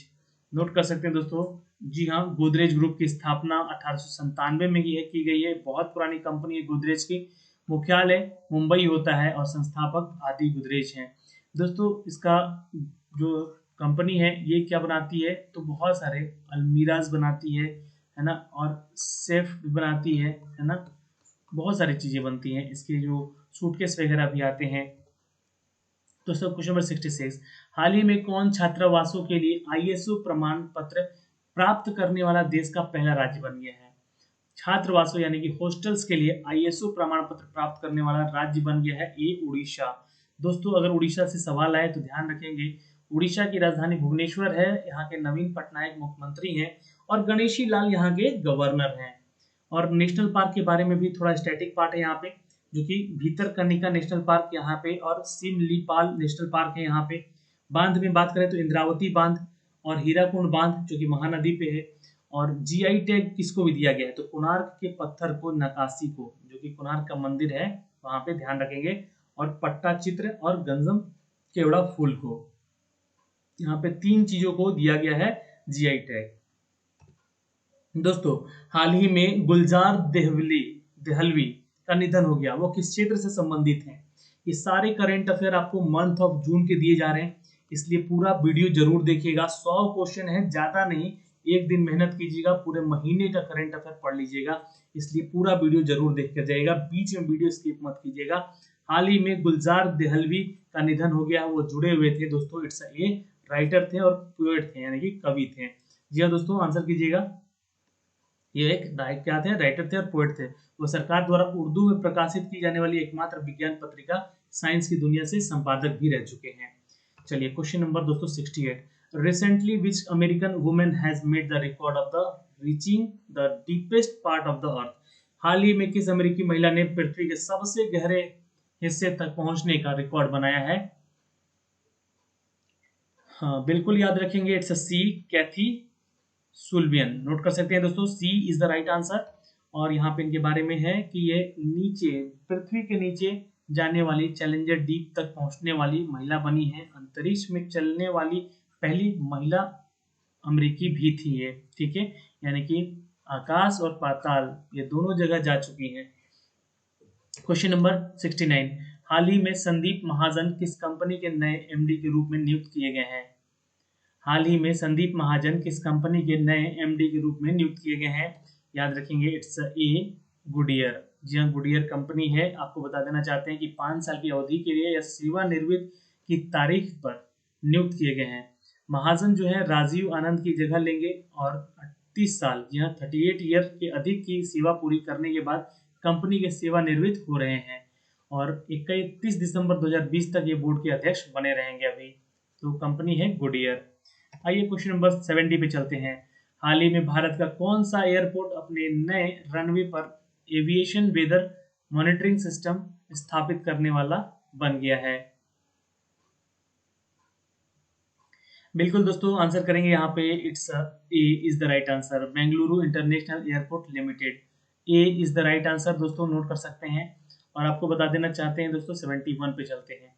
note कर सकते हैं दोस्तों। जी हाँ, गोदरेज ग्रुप की स्थापना 1897 में की गई है। बहुत पुरानी कंपनी है गोदरेज की। मुख्यालय मुंबई होता है और संस्थापक आदि गुदरेज हैं। दोस्तों इसका जो कंपनी है ये क्या बनाती है, तो बहुत सारे अलमीराज बनाती है ना, और सेफ भी बनाती है ना, बहुत सारी चीजें बनती हैं। इसके जो सूटकेस वगैरह भी आते हैं। दोस्तों क्वेश्चन नंबर 66, हाल ही में कौन छात्रावासों के लिए आईएसओ प्रमाण पत्र प्राप्त करने वाला देश का पहला राज्य बन गया है? छात्रावासों यानी कि हॉस्टल्स के लिए आईएसओ प्रमाण पत्र प्राप्त करने वाला राज्य बन गया है ये उड़ीसा। दोस्तों अगर उड़ीसा से सवाल आए तो ध्यान रखेंगे, उड़ीसा की राजधानी भुवनेश्वर है, यहाँ के नवीन पटनायक मुख्यमंत्री हैं और गणेशी लाल यहाँ के गवर्नर हैं। और नेशनल पार्क के बारे में भी थोड़ा स्टैटिक पार्ट है यहाँ पे, जो कि भीतरकनिका नेशनल पार्क यहाँ पे और सिमलीपाल नेशनल पार्क है यहाँ पे। बांध में बात करें तो इंद्रावती बांध और हीराकुंड बांध जो कि महानदी पे है। और जीआई टैग किसको भी दिया गया है, तो कोणार्क के पत्थर को, नकाशी को, जो कि कोणार्क का मंदिर है वहां पे ध्यान रखेंगे, और पट्टा चित्र और गंजम केवड़ा फूल को, यहाँ पे 3 चीजों को दिया गया है जीआई टैग। दोस्तों हाल ही में गुलजार देहलवी का निधन हो गया, वो किस क्षेत्र से संबंधित हैं? ये सारे करंट अफेयर आपको मंथ ऑफ जून के दिए जा रहे हैं, इसलिए पूरा वीडियो जरूर देखिएगा। 100 क्वेश्चन है, ज्यादा नहीं, एक दिन मेहनत कीजिएगा, पूरे महीने का करंट अफेयर पढ़ लीजिएगा, इसलिए पूरा वीडियो जरूर देख कर जाइएगा, बीच में वीडियो स्किप मत कीजिएगा। हाल ही में गुलजार देहलवी का निधन हो गया, वो जुड़े हुए थे दोस्तों, इट्स ए राइटर थे और पोएट थे, यानी कि कवि थे। जी हाँ दोस्तों, आंसर कीजिएगा। ये एक क्या थे, राइटर थे और पोएट थे। वो सरकार द्वारा उर्दू में प्रकाशित की जाने वाली एकमात्र विज्ञान पत्रिका साइंस की दुनिया से संपादक भी रह चुके हैं। चलिए क्वेश्चन नंबर दोस्तों 68, recently which American women has made the record of the reaching the deepest part of the earth? हाल ही में किस अमेरिकी महिला ने पृथ्वी के सबसे गहरे हिस्से तक पहुंचने का रिकॉर्ड बनाया है? हाँ बिल्कुल याद रखेंगे, इट्स सी, कैथी सुल्वियन, नोट कर सकते हैं दोस्तों, सी इज द राइट आंसर। और यहाँ पे इनके बारे में है कि ये नीचे, पृथ्वी के नीचे जाने वाली, चैलेंजर डीप तक पहुंचने वाली महिला बनी है। अंतरिक्ष में चलने वाली पहली महिला अमेरिकी भी थी ये, ठीक है, यानी कि आकाश और पाताल ये दोनों जगह जा चुकी हैं। क्वेश्चन नंबर 69, हाल ही में संदीप महाजन किस कंपनी के नए एमडी के रूप में नियुक्त किए गए हैं? हाल ही में संदीप महाजन किस कंपनी के नए एमडी के रूप में नियुक्त किए गए हैं? याद रखेंगे, इट्स ए गुडियर। जी हाँ, गुडियर कंपनी है। आपको बता देना चाहते हैं कि 5 साल की अवधि के लिए या सेवानिवृत्त की तारीख पर नियुक्त किए गए हैं। महाजन जो है राजीव आनंद की जगह लेंगे और 38 साल, जी हाँ 38 ईयर के अधिक की सेवा पूरी करने के बाद कंपनी के सेवानिवृत्त हो रहे हैं और 31 दिसंबर 2020 तक ये बोर्ड के अध्यक्ष बने रहेंगे अभी। तो कंपनी है गुडियर। आइए क्वेश्चन नंबर 70 पे चलते हैं। हाल ही में भारत का कौन सा एयरपोर्ट अपने नए रनवे पर एविएशन वेदर मॉनिटरिंग सिस्टम स्थापित करने वाला बन गया है? बिल्कुल दोस्तों, आंसर करेंगे यहाँ पे, it's A is the right answer, Bengaluru international airport limited. A is the right answer दोस्तों, नोट कर सकते हैं। और आपको बता देना चाहते हैं दोस्तों 71 पे चलते हैं।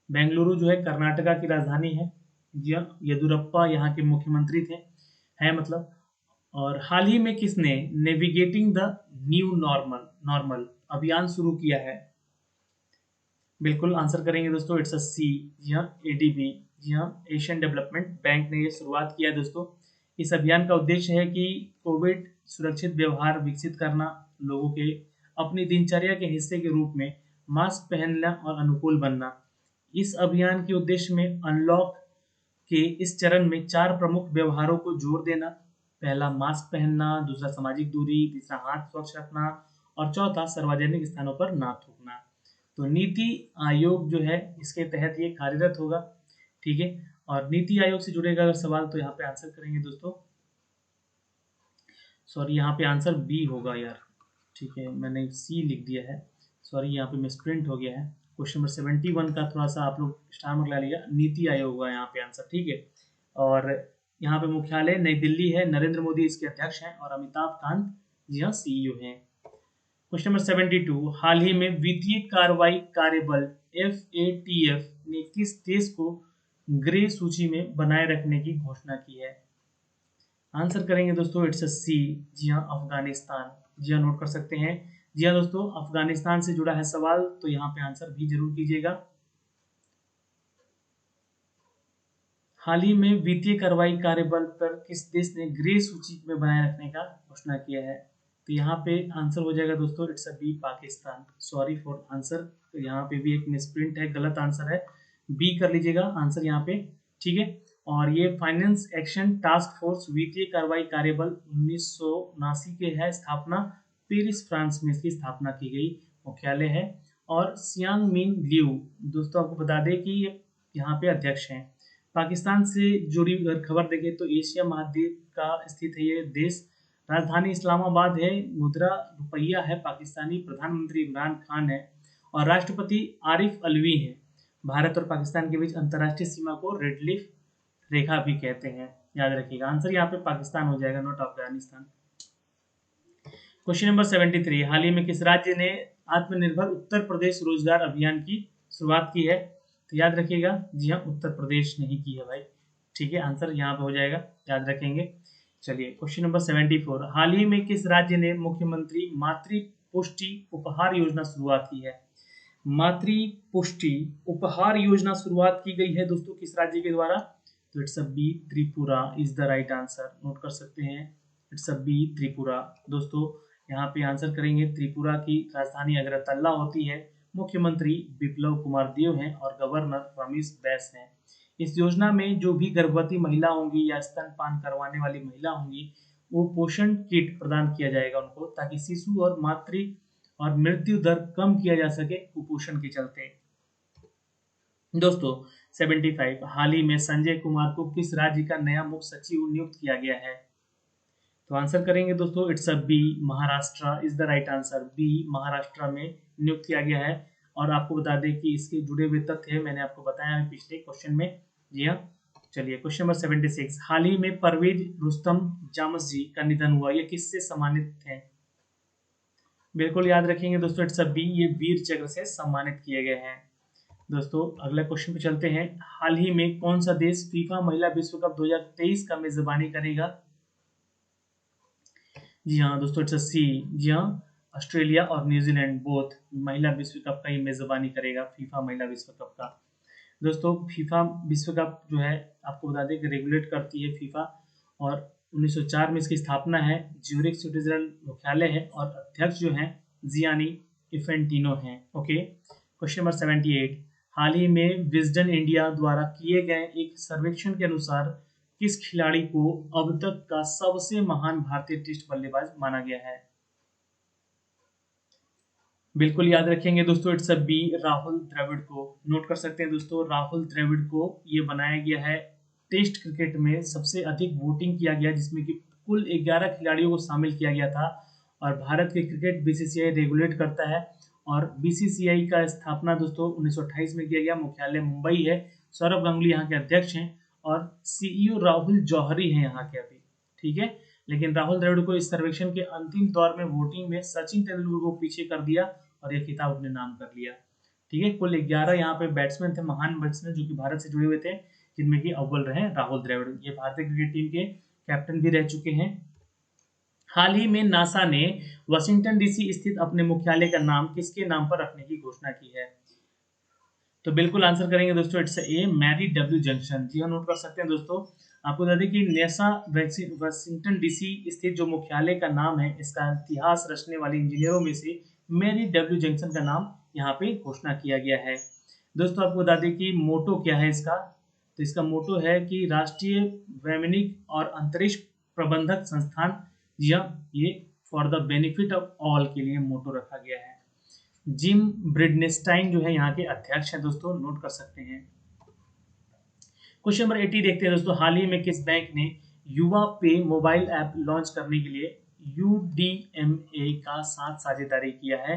बेंगलुरु जो है कर्नाटका की राजधानी है। जी हाँ, येदुरप्पा यहाँ के मुख्यमंत्री थे, है मतलब। और हाल ही में किसने navigating the new normal normal अभियान शुरू किया है? बिल्कुल आंसर करेंगे दोस्तों, इट्स अ सी, जी हाँ एडीबी, जी हाँ एशियन डेवलपमेंट बैंक ने ये शुरुआत किया है दोस्तों। इस अभियान का उद्देश्य है कि कोविड सुरक्षित व्यवहार विकसित करना, लोगों के अपनी दिनचर्या के हिस्से के रूप में मास्क पहनना और अनुकूल बनना। इस अभियान के उद्देश्य में अनलॉक के इस चरण में 4 प्रमुख व्यवहारों को जोड़ देना। पहला मास्क पहनना, दूसरा सामाजिक दूरी, तीसरा हाथ स्वच्छ रखना और चौथा सार्वजनिक स्थानों पर ना थूकना। तो नीति आयोग जो है इसके तहत ये कार्यरत होगा, ठीक है। और नीति आयोग से जुड़ेगा अगर सवाल तो यहाँ पे आंसर करेंगे दोस्तों, सॉरी यहाँ पे आंसर बी होगा यार, ठीक है मैंने सी लिख दिया है, सॉरी यहाँ पे मिसप्रिंट हो गया है। क्वेश्चन नंबर 71 का थोड़ा सा आप लोग स्टार मार्क ला लिया, नीति आयोग होगा यहाँ पे आंसर, ठीक है। और यहाँ पे मुख्यालय नई दिल्ली है, नरेंद्र मोदी इसके अध्यक्ष हैं और अमिताभ कांत जी हाँ सीईओ हैं। क्वेश्चन नंबर 72, हाल ही में वित्तीय कार्रवाई कार्यबल FATF ने किस देश को ग्रे सूची में बनाए रखने की घोषणा की है? आंसर करेंगे दोस्तों, इट्स अ सी, जी हाँ अफगानिस्तान, जी हाँ नोट कर सकते हैं। जी हाँ दोस्तों, अफगानिस्तान से जुड़ा है सवाल तो यहाँ पे आंसर भी जरूर कीजिएगा। हाल ही में वित्तीय कार्रवाई कार्यबल पर किस देश ने ग्रे सूची में बनाए रखने का घोषणा किया है? तो यहाँ पे आंसर हो जाएगा दोस्तों, it's a B, Pakistan. Sorry for answer, तो यहाँ पे भी एक मिसप्रिंट है, गलत आंसर है, बी कर लीजिएगा आंसर यहाँ पे, ठीक है। और ये फाइनेंस एक्शन टास्क फोर्स वित्तीय कार्रवाई कार्यबल 1979 के है स्थापना, पेरिस फ्रांस में इसकी स्थापना की गई, मुख्यालय है। और सियांग मिन लियू दोस्तों आपको बता दें कि ये यहाँ पे अध्यक्ष हैं। पाकिस्तान से जुड़ी अगर खबर देखें तो एशिया महाद्वीप का स्थित है ये देश, राजधानी इस्लामाबाद है, मुद्रा रुपया है पाकिस्तानी, प्रधानमंत्री इमरान खान है और राष्ट्रपति आरिफ अलवी है। भारत और पाकिस्तान के बीच अंतर्राष्ट्रीय सीमा को रेड लिफ रेखा भी कहते हैं, याद रखिएगा। आंसर यहाँ पे पाकिस्तान हो जाएगा, नॉट अफगानिस्तान। क्वेश्चन नंबर 73, हाल ही में किस राज्य ने आत्मनिर्भर उत्तर प्रदेश रोजगार अभियान की शुरुआत की है? तो याद रखिएगा, जी हाँ उत्तर प्रदेश नहीं की है भाई, ठीक है। आंसर यहाँ पे हो जाएगा, याद रखेंगे। चलिए क्वेश्चन नंबर 74, हाल ही में किस राज्य ने मुख्यमंत्री मातृ पुष्टि उपहार योजना शुरुआत की है? मातृ पुष्टि उपहार योजना शुरुआत की गई है दोस्तों किस राज्य के द्वारा? तो it's a B, Tripura is the right answer, note कर सकते हैं, इट्स अ बी, त्रिपुरा। दोस्तों यहाँ पे आंसर करेंगे, त्रिपुरा की राजधानी अगरतला होती है, मुख्यमंत्री बिप्लब कुमार देव हैं और गवर्नर रमेश बैस हैं। इस योजना में जो भी गर्भवती महिला होंगी या स्तनपान करवाने वाली महिला होंगी वो पोषण किट प्रदान किया जाएगा उनको, ताकि शिशु और मातृ और मृत्यु दर कम किया जा सके कुपोषण के चलते। दोस्तों 75, हाल ही में संजय कुमार को किस राज्य का नया मुख्य सचिव नियुक्त किया गया है? तो आंसर करेंगे दोस्तों, it's a B, Maharashtra is the right answer, B Maharashtra में नियुक्त किया गया है। और आपको बता दें कि इसके जुड़े हुए तथ्य है, मैंने आपको बताया है पिछले क्वेश्चन में, जी हाँ। चलिए क्वेश्चन नंबर 76, हाल ही में परवेज रुस्तम जामस जी का निधन हुआ, ये किससे सम्मानित थे? बिल्कुल याद रखेंगे दोस्तों, इट्स अ बी, ये वीर चक्र से सम्मानित किए गए हैं। दोस्तों अगले क्वेश्चन पे चलते हैं, हाल ही में कौन सा देश फीफा महिला विश्व कप 2023 का मेजबानी करेगा? जी हाँ दोस्तों, इट्स अ सी, जी हाँ ऑस्ट्रेलिया और न्यूजीलैंड बोथ महिला विश्व कप का ही मेजबानी करेगा, फीफा महिला विश्व कप का। दोस्तों फीफा विश्व कप जो है आपको बता दें कि रेगुलेट करती है फीफा, और 1904 में इसकी स्थापना है, ज्यूरिख स्विट्जरलैंड मुख्यालय है और अध्यक्ष जो हैं जियानी इन्फेंटिनो हैं। ओके क्वेश्चन नंबर 78, हाल ही में विजडन इंडिया द्वारा किए गए एक सर्वेक्षण के अनुसार किस खिलाड़ी को अब तक का सबसे महान भारतीय टेस्ट बल्लेबाज माना गया है? बिल्कुल याद रखेंगे दोस्तों, it's a B, Rahul Dravid को, नोट कर सकते हैं दोस्तों, राहुल द्रविड़ को ये बनाया गया है। टेस्ट क्रिकेट में सबसे अधिक वोटिंग किया गया जिसमें कि कुल 11 खिलाड़ियों को शामिल किया गया था। और भारत के क्रिकेट BCCI रेगुलेट करता है और BCCI का स्थापना दोस्तों 1928 में किया गया, मुख्यालय मुंबई है, सौरभ गांगुली यहाँ के अध्यक्ष हैं और CEO राहुल जौहरी हैं यहाँ के अभी, ठीक है। लेकिन राहुल द्रविड़ को इस सर्वेक्षण के अंतिम दौर में वोटिंग में सचिन तेंदुलकर को पीछे कर दिया और यह खिताब अपने नाम कर लिया, ठीक है। कुल 11 यहाँ पे बैट्समैन थे, महान बैट्समैन जो कि भारत से जुड़े हुए थे, जिनमें कि अव्वल रहे राहुल द्रविड़, ये भारतीय क्रिकेट टीम के कैप्टन भी रह चुके हैं। हाल ही में नासा ने वाशिंगटन DC स्थित अपने मुख्यालय का नाम किसके नाम पर रखने की घोषणा की है? तो बिल्कुल आंसर करेंगे दोस्तों, it's A, Mary W Junction, जी हाँ नोट कर सकते हैं दोस्तों। आपको बता दें कि नासा वाशिंगटन DC स्थित जो मुख्यालय का नाम है, इसका इतिहास रचने वाले इंजीनियरों में से मैरी W जंक्शन का नाम यहाँ पे घोषणा किया गया है। दोस्तों आपको बता दें कि मोटो क्या है इसका, तो इसका मोटो है कि राष्ट्रीय वैमानिक और अंतरिक्ष प्रबंधक संस्थान, जी हाँ ये for the benefit of all के लिए मोटो रखा गया है। जिम ब्रिडनेस्टाइन जो है यहाँ के अध्यक्ष हैं दोस्तों, नोट कर सकते हैं। क्वेश्चन नंबर 80 देखते हैं दोस्तों, हाल ही में किस बैंक ने युवा पे मोबाइल ऐप लॉन्च करने के लिए यूडीएमए का साथ साझेदारी किया है?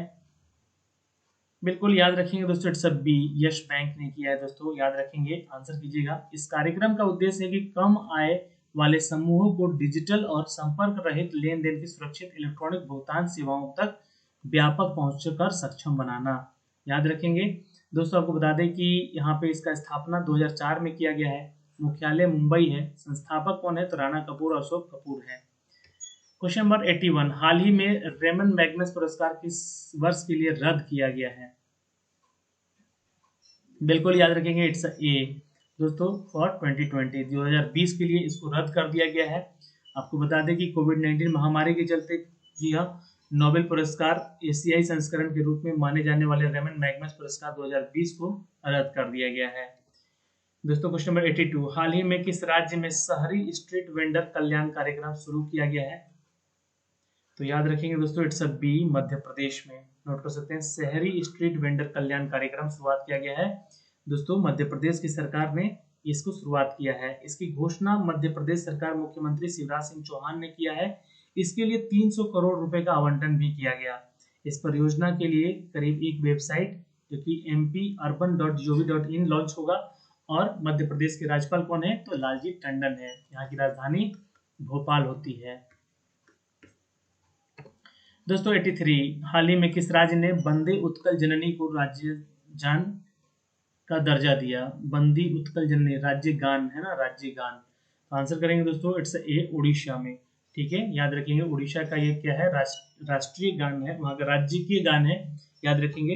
बिल्कुल याद रखेंगे दोस्तों, इट्स बी, यश बैंक ने किया है दोस्तों, याद रखेंगे, आंसर कीजिएगा। इस कार्यक्रम का उद्देश्य है कि कम आय वाले समूहों को डिजिटल और संपर्क रहित लेन देन की सुरक्षित इलेक्ट्रॉनिक भुगतान सेवाओं तक व्यापक पहुंचकर सक्षम बनाना। याद रखेंगे दोस्तों, आपको बता दें कि यहाँ पे इसका स्थापना 2004 में किया गया है, मुख्यालय मुंबई है, संस्थापक कौन है? तो राणा कपूर और अशोक कपूर है। क्वेश्चन नंबर 81, हाल ही में रेमन मैग्नस पुरस्कार किस वर्ष के लिए रद्द किया गया है? बिल्कुल याद रखेंगे, इट्स ए दोस्तों फॉर 2020 के लिए इसको रद्द कर दिया गया है। आपको बता दें कि कोविड-19 महामारी के चलते, जी हाँ, नोबेल पुरस्कार एशियाई संस्करण के रूप में माने जाने वाले रेमन मैग्नस पुरस्कार 2020 को रद्द कर दिया गया है। दोस्तों क्वेश्चन नंबर 82, हाल ही में किस राज्य में शहरी स्ट्रीट वेंडर कल्याण कार्यक्रम शुरू किया गया है? तो याद रखेंगे दोस्तों, इट्स बी, मध्य प्रदेश में। नोट कर सकते हैं, शहरी स्ट्रीट वेंडर कल्याण कार्यक्रम शुरुआत किया गया है दोस्तों, मध्य प्रदेश की सरकार ने इसको शुरुआत किया है। इसकी घोषणा मध्य प्रदेश सरकार मुख्यमंत्री शिवराज सिंह चौहान ने किया है। इसके लिए 300 करोड़ रुपए का आवंटन भी किया गया। इस परियोजना के लिए करीब एक वेबसाइट जो कि mp-urban.gov.in लॉन्च होगा। और मध्य प्रदेश के राज्यपाल कौन है? तो लालजी टंडन है। यहाँ की राजधानी भोपाल होती है। दोस्तों 83, हाल ही में किस राज्य ने वंदे उत्कल जननी को राज्य गान का दर्जा दिया? वंदे उत्कल जननी राज्य गान है ना, राज्य गान। तो आंसर करेंगे दोस्तों, इट्स ए, उड़ीसा में। ठीक है, याद रखेंगे, उड़ीसा का ये क्या है? राष्ट्रीय गान है, वहाँ का राज्य के गान है, याद रखेंगे।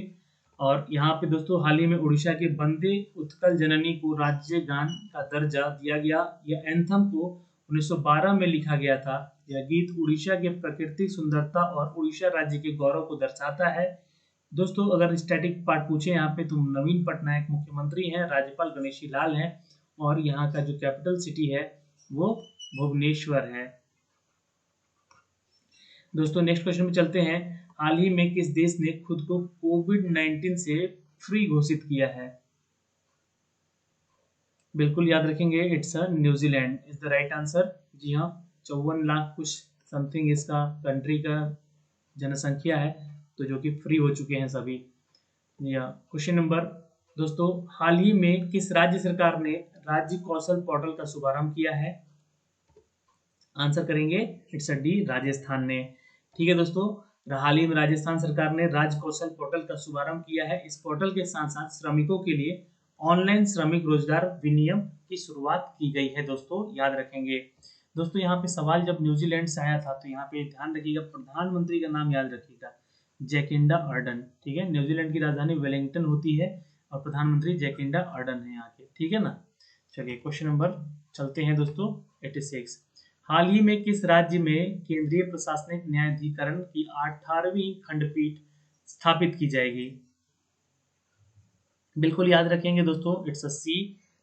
और यहाँ पे दोस्तों हाल ही में उड़ीसा के वंदे उत्कल जननी को राज्य गान का दर्जा दिया गया। यह एंथम को 1912 में लिखा गया था। यह गीत उड़ीसा के प्राकृतिक सुंदरता और उड़ीसा राज्य के गौरव को दर्शाता है। दोस्तों अगर स्टैटिक पार्ट पूछे यहाँ पे, तो नवीन पटनायक मुख्यमंत्री हैं, राज्यपाल गणेशी लाल हैं, और यहाँ का जो कैपिटल सिटी है वो भुवनेश्वर है। दोस्तों नेक्स्ट क्वेश्चन में चलते हैं, हाल ही में किस देश ने खुद को कोविड-19 से फ्री घोषित किया है? बिल्कुल याद रखेंगे, it's New Zealand is the right answer. जी हाँ, 54 लाख कुछ समथिंग इसका कंट्री का जनसंख्या है, तो जो कि फ्री हो चुके हैं सभी। क्वेश्चन नंबर दोस्तों, हाल ही में किस राज्य सरकार ने राज्य कौशल पोर्टल का शुभारंभ किया है? आंसर करेंगे, इट्स डी, राजस्थान ने। ठीक है दोस्तों, हाल ही में राजस्थान सरकार ने राज्य कौशल पोर्टल का शुभारंभ किया है। इस पोर्टल के साथ साथ श्रमिकों के लिए ऑनलाइन श्रमिक रोजगार विनियम की शुरुआत की गई है दोस्तों, याद रखेंगे। दोस्तों यहाँ पे सवाल जब न्यूजीलैंड से आया था, तो यहाँ पे ध्यान रखिएगा, प्रधानमंत्री का नाम याद रखिएगा, जैकिंडा अर्डन। ठीक है, न्यूजीलैंड की राजधानी वेलिंगटन होती है और प्रधानमंत्री जैकिंडा अर्डन है यहाँ के। ठीक है ना, चलिए क्वेश्चन नंबर चलते हैं दोस्तों 86, हाल ही में किस राज्य में केंद्रीय प्रशासनिक न्यायाधिकरण की 18वीं खंडपीठ स्थापित की जाएगी? बिल्कुल याद रखेंगे दोस्तों, इट्स सी,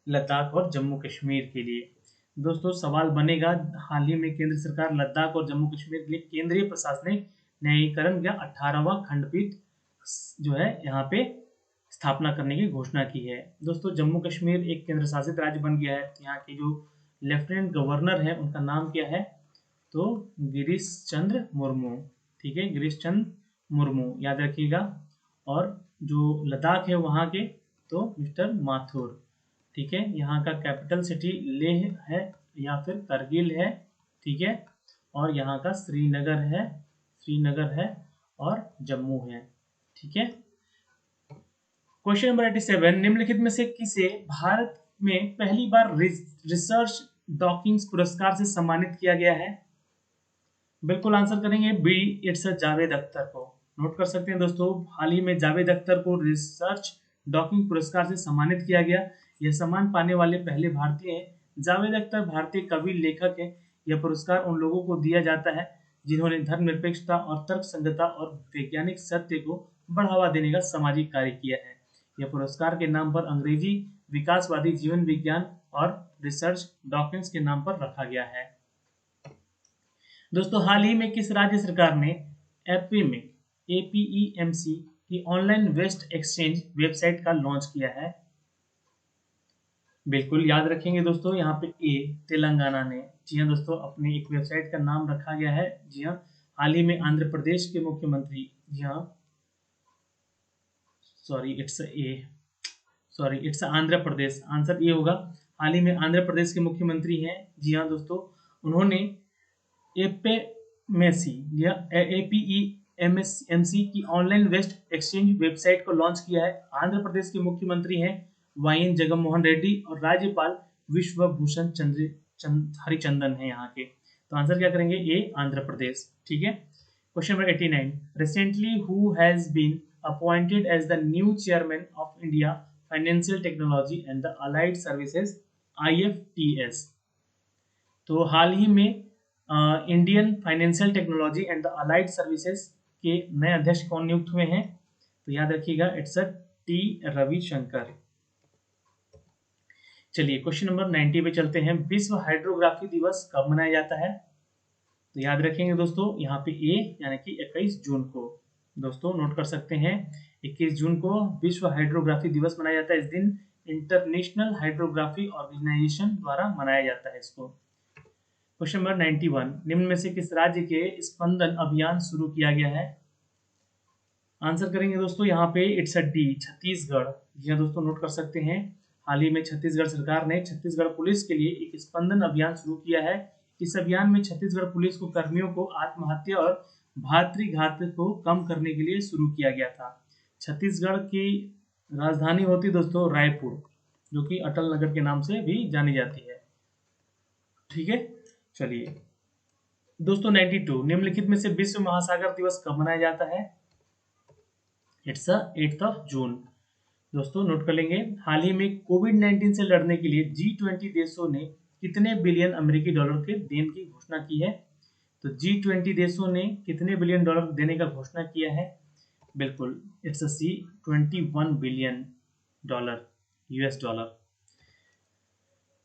लद्दाख और जम्मू कश्मीर के लिए। दोस्तों सवाल बनेगा, हाल ही में केंद्र सरकार लद्दाख और जम्मू कश्मीर के लिए केंद्रीय प्रशासनिक न्यायीकरण या 18वां खंडपीठ जो है यहाँ पे स्थापना करने की घोषणा की है। दोस्तों जम्मू कश्मीर एक केंद्र शासित राज्य बन गया है। यहाँ के जो लेफ्टिनेंट गवर्नर है उनका नाम क्या है? तो गिरीश चंद्र मुर्मू। ठीक है, गिरीश चंद्र मुर्मू याद रखिएगा। और जो लद्दाख है वहाँ के, तो मिस्टर माथुर। ठीक है, यहाँ का कैपिटल सिटी लेह है या फिर करगिल है। ठीक है, और यहाँ का श्रीनगर है और जम्मू है। ठीक है, क्वेश्चन नंबर 87, निम्नलिखित में से किसे भारत में पहली बार रिसर्च डॉकिंस पुरस्कार से सम्मानित किया गया है? बिल्कुल आंसर करेंगे बी, इट्स जावेद अख्तर को। नोट कर सकते हैं दोस्तों, हाल ही में जावेद अख्तर को रिसर्च डॉकिंग पुरस्कार से सम्मानित किया गया। यह सम्मान पाने वाले पहले भारतीय हैं। जावेद अख्तर भारतीय कवि लेखक है। यह पुरस्कार उन लोगों को दिया जाता है जिन्होंने धर्मनिरपेक्षता और तर्क संगतता और वैज्ञानिक सत्य को बढ़ावा देने का सामाजिक कार्य किया है। यह पुरस्कार के नाम पर अंग्रेजी विकासवादी जीवन विज्ञान और रिसर्च डॉकिंस के नाम पर रखा गया है। दोस्तों हाल ही में किस राज्य सरकार ने एपीईएमसी की ऑनलाइन वेस्ट एक्सचेंज वेबसाइट का लॉन्च किया है? बिल्कुल याद रखेंगे दोस्तों, यहाँ पे ए तेलंगाना ने, जी हाँ दोस्तों, अपनी एक वेबसाइट का नाम रखा गया है। जी हाँ, हाल ही में आंध्र प्रदेश के मुख्यमंत्री, जी हाँ, sorry it's a, sorry it's Andhra Pradesh, answer ये होगा। हाल ही में आंध्र प्रदेश के मुख्यमंत्री हैं, जी हाँ दोस्तों, उन्होंने एपेमेसी या एपीईएमसी की ऑनलाइन वेस्ट एक्सचेंज वेबसाइट को लॉन्च किया है। आंध्र प्रदेश के मुख्यमंत्री हैं वाईएन जगनमोहन रेड्डी और राज्यपाल विश्वभूषण हरिचंदन है यहाँ के। तो आंसर क्या करेंगे, ए आंध्र प्रदेश। ठीक है, question number 89, recently who has been appointed as the new chairman of India financial technology and the allied services IFTS। तो हाल ही में Indian financial technology and the allied services के नए अध्यक्ष कौन नियुक्त हुए हैं? तो याद रखिएगा, इट्स टी रविशंकर। चलिए क्वेश्चन नंबर 90 पे चलते हैं। विश्व हाइड्रोग्राफी दिवस कब मनाया जाता है? तो याद रखेंगे दोस्तों, यहाँ पे ए यानी कि 21 जून को। दोस्तों नोट कर सकते हैं, 21 जून को विश्व हाइड्रोग्राफी दिवस मनाया जाता है। इस दिन इंटरनेशनल हाइड्रोग्राफी ऑर्गेनाइजेशन द्वारा मनाया जाता है इसको। क्वेश्चन नंबर 91, निम्न में से किस राज्य के स्पंदन अभियान शुरू किया गया है? आंसर करेंगे दोस्तों, यहाँ पे इट्स डी छत्तीसगढ़। जी हाँ दोस्तों, नोट कर सकते हैं, हाल ही में छत्तीसगढ़ सरकार ने छत्तीसगढ़ पुलिस के लिए एक स्पंदन अभियान शुरू किया है। इस अभियान में छत्तीसगढ़ पुलिस को कर्मियों को आत्महत्या और भातृघात को कम करने के लिए शुरू किया गया था। छत्तीसगढ़ की राजधानी होती दोस्तों रायपुर, जो कि अटल नगर के नाम से भी जानी जाती है। ठीक है, चलिए दोस्तों 92, निम्नलिखित में से विश्व महासागर दिवस कब मनाया जाता है? इट्स 8 जून। दोस्तों नोट कर लेंगे, हाल ही में कोविड-19 से लड़ने के लिए G20 देशों ने कितने बिलियन अमेरिकी डॉलर के देन की घोषणा की है? तो G20 देशों ने कितने बिलियन डॉलर देने का घोषणा किया है? बिल्कुल, it's C 21 billion dollar, US dollar.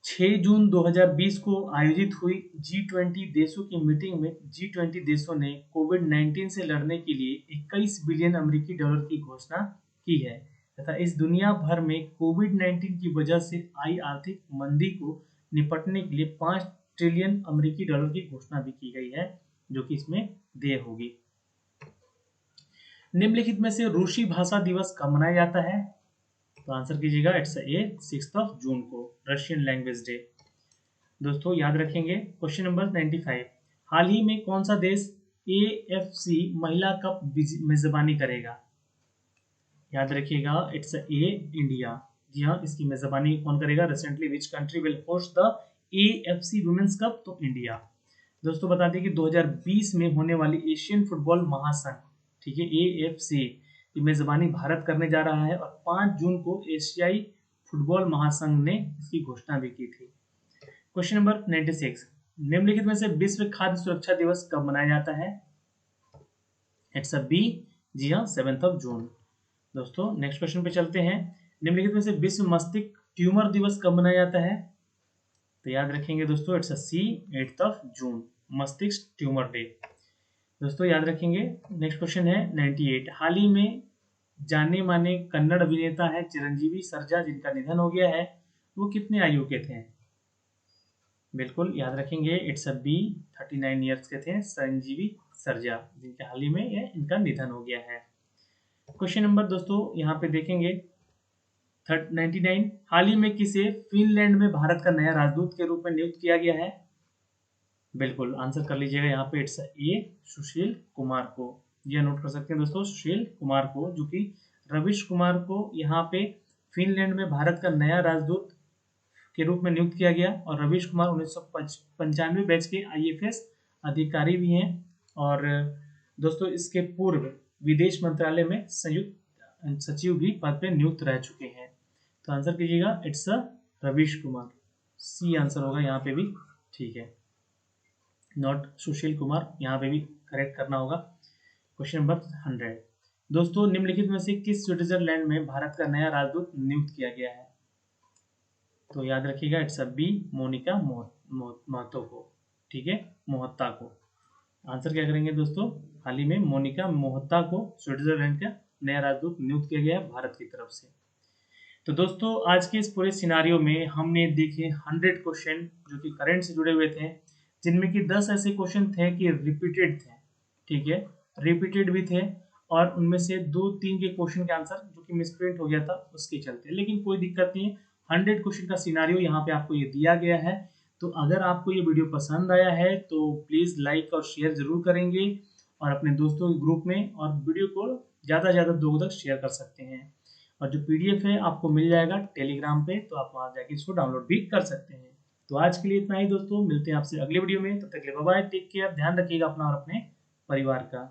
6 जून 2020 को आयोजित हुई G20 देशों की मीटिंग में G20 देशों ने कोविड-19 से लड़ने के लिए 21 बिलियन अमेरिकी डॉलर की घोषणा की है तथा इस दुनिया भर में कोविड-19 की वजह से आई आर्थिक मंदी को निपटने के लिए 5 ट्रिलियन अमेरिकी डॉलर की घोषणा भी की गई है, जो कि इसमें देय होगी। निम्नलिखित में से रूसी भाषा दिवस कब मनाया जाता है? तो आंसर कीजिएगा, इट्स ए 6 जून को, रशियन लैंग्वेज डे। दोस्तों याद रखेंगे, क्वेश्चन नंबर 95, हाल ही में कौन सा देश AFC महिला कप मेजबानी करेगा? याद रखिएगा, इट्स ए इंडिया। जी हाँ, इसकी मेजबानी कौन करेगा? Recently which country will host the AFC women's cup? तो इंडिया। दोस्तों बता दें कि 2020 में होने वाली एशियन फुटबॉल महासंघ, ठीक है, AFC की मेजबानी भारत करने जा रहा है और 5 जून को एशियाई फुटबॉल महासंघ ने इसकी घोषणा भी की थी। क्वेश्चन नंबर 96, निम्नलिखित में से विश्व खाद्य सुरक्षा दिवस कब मनाया जाता है? इट्स बी, जी हाँ, 7 जून। दोस्तों नेक्स्ट क्वेश्चन पे चलते हैं, निम्नलिखित में से विश्व मस्तिष्क ट्यूमर दिवस कब मनाया जाता है? तो याद रखेंगे दोस्तों, इट्स सी 8 जून, मस्तिष्क ट्यूमर डे। दोस्तों याद रखेंगे, नेक्स्ट क्वेश्चन है 98, हाल ही में जाने माने कन्नड़ अभिनेता है चिरंजीवी सर्जा, जिनका निधन हो गया है, वो कितने आयु के थे? बिल्कुल याद रखेंगे, इट्स बी 39 ईयर्स के थे चिरंजीवी सर्जा, जिनके हाल ही में इनका निधन हो गया है। क्वेश्चन नंबर दोस्तों यहाँ पे देखेंगे 99, हाल ही में किसे फिनलैंड में भारत का नया राजदूत के रूप में नियुक्त किया गया है? बिल्कुल आंसर कर लीजिएगा यहाँ पे, इट्स ए सुशील कुमार को। यह नोट कर सकते हैं दोस्तों, सुशील कुमार को, जो कि रविश कुमार को यहाँ पे फिनलैंड में भारत का नया राजदूत के रूप में नियुक्त किया गया। और रविश कुमार 1995 बैच के IFS अधिकारी भी हैं और दोस्तों इसके पूर्व विदेश मंत्रालय में संयुक्त सचिव भी पद पे नियुक्त रह चुके हैं। तो आंसर कीजिएगा, it's Ravish Kumar, C answer होगा यहाँ पे भी। ठीक है, नॉट सुशील कुमार, यहाँ पे भी करेक्ट करना होगा। क्वेश्चन नंबर 100, दोस्तों निम्नलिखित में से किस स्विट्जरलैंड में भारत का नया राजदूत नियुक्त किया गया है? तो याद रखिएगा, इट्स बी मोनिका महतो को, ठीक है, मोहत्ता को। आंसर क्या करेंगे दोस्तों, हाल ही में मोनिका मोहत्ता को स्विट्जरलैंड का नया राजदूत नियुक्त किया गया है भारत की तरफ से। तो दोस्तों आज के इस पूरे सिनारियो में हमने देखे 100 क्वेश्चन जो कि करंट से जुड़े हुए थे, जिनमें कि 10 ऐसे क्वेश्चन थे कि रिपीटेड थे। ठीक है, रिपीटेड भी थे और उनमें से 2-3 के क्वेश्चन के आंसर जो कि मिसप्रिंट हो गया था उसके चलते, लेकिन कोई दिक्कत नहीं है। 100 क्वेश्चन का सिनारियो यहाँ पे आपको ये दिया गया है। तो अगर आपको ये वीडियो पसंद आया है तो प्लीज़ लाइक और शेयर जरूर करेंगे और अपने दोस्तों के ग्रुप में, और वीडियो को ज़्यादा से ज़्यादा लोगों तक शेयर कर सकते हैं। और जो पीडीएफ है आपको मिल जाएगा टेलीग्राम पे, तो आप वहां जाके इसको डाउनलोड भी कर सकते हैं। तो आज के लिए इतना ही दोस्तों, मिलते हैं आपसे अगले वीडियो में। तब तक के लिए बाय बाय, टेक केयर, ध्यान रखिएगा अपना और अपने परिवार का।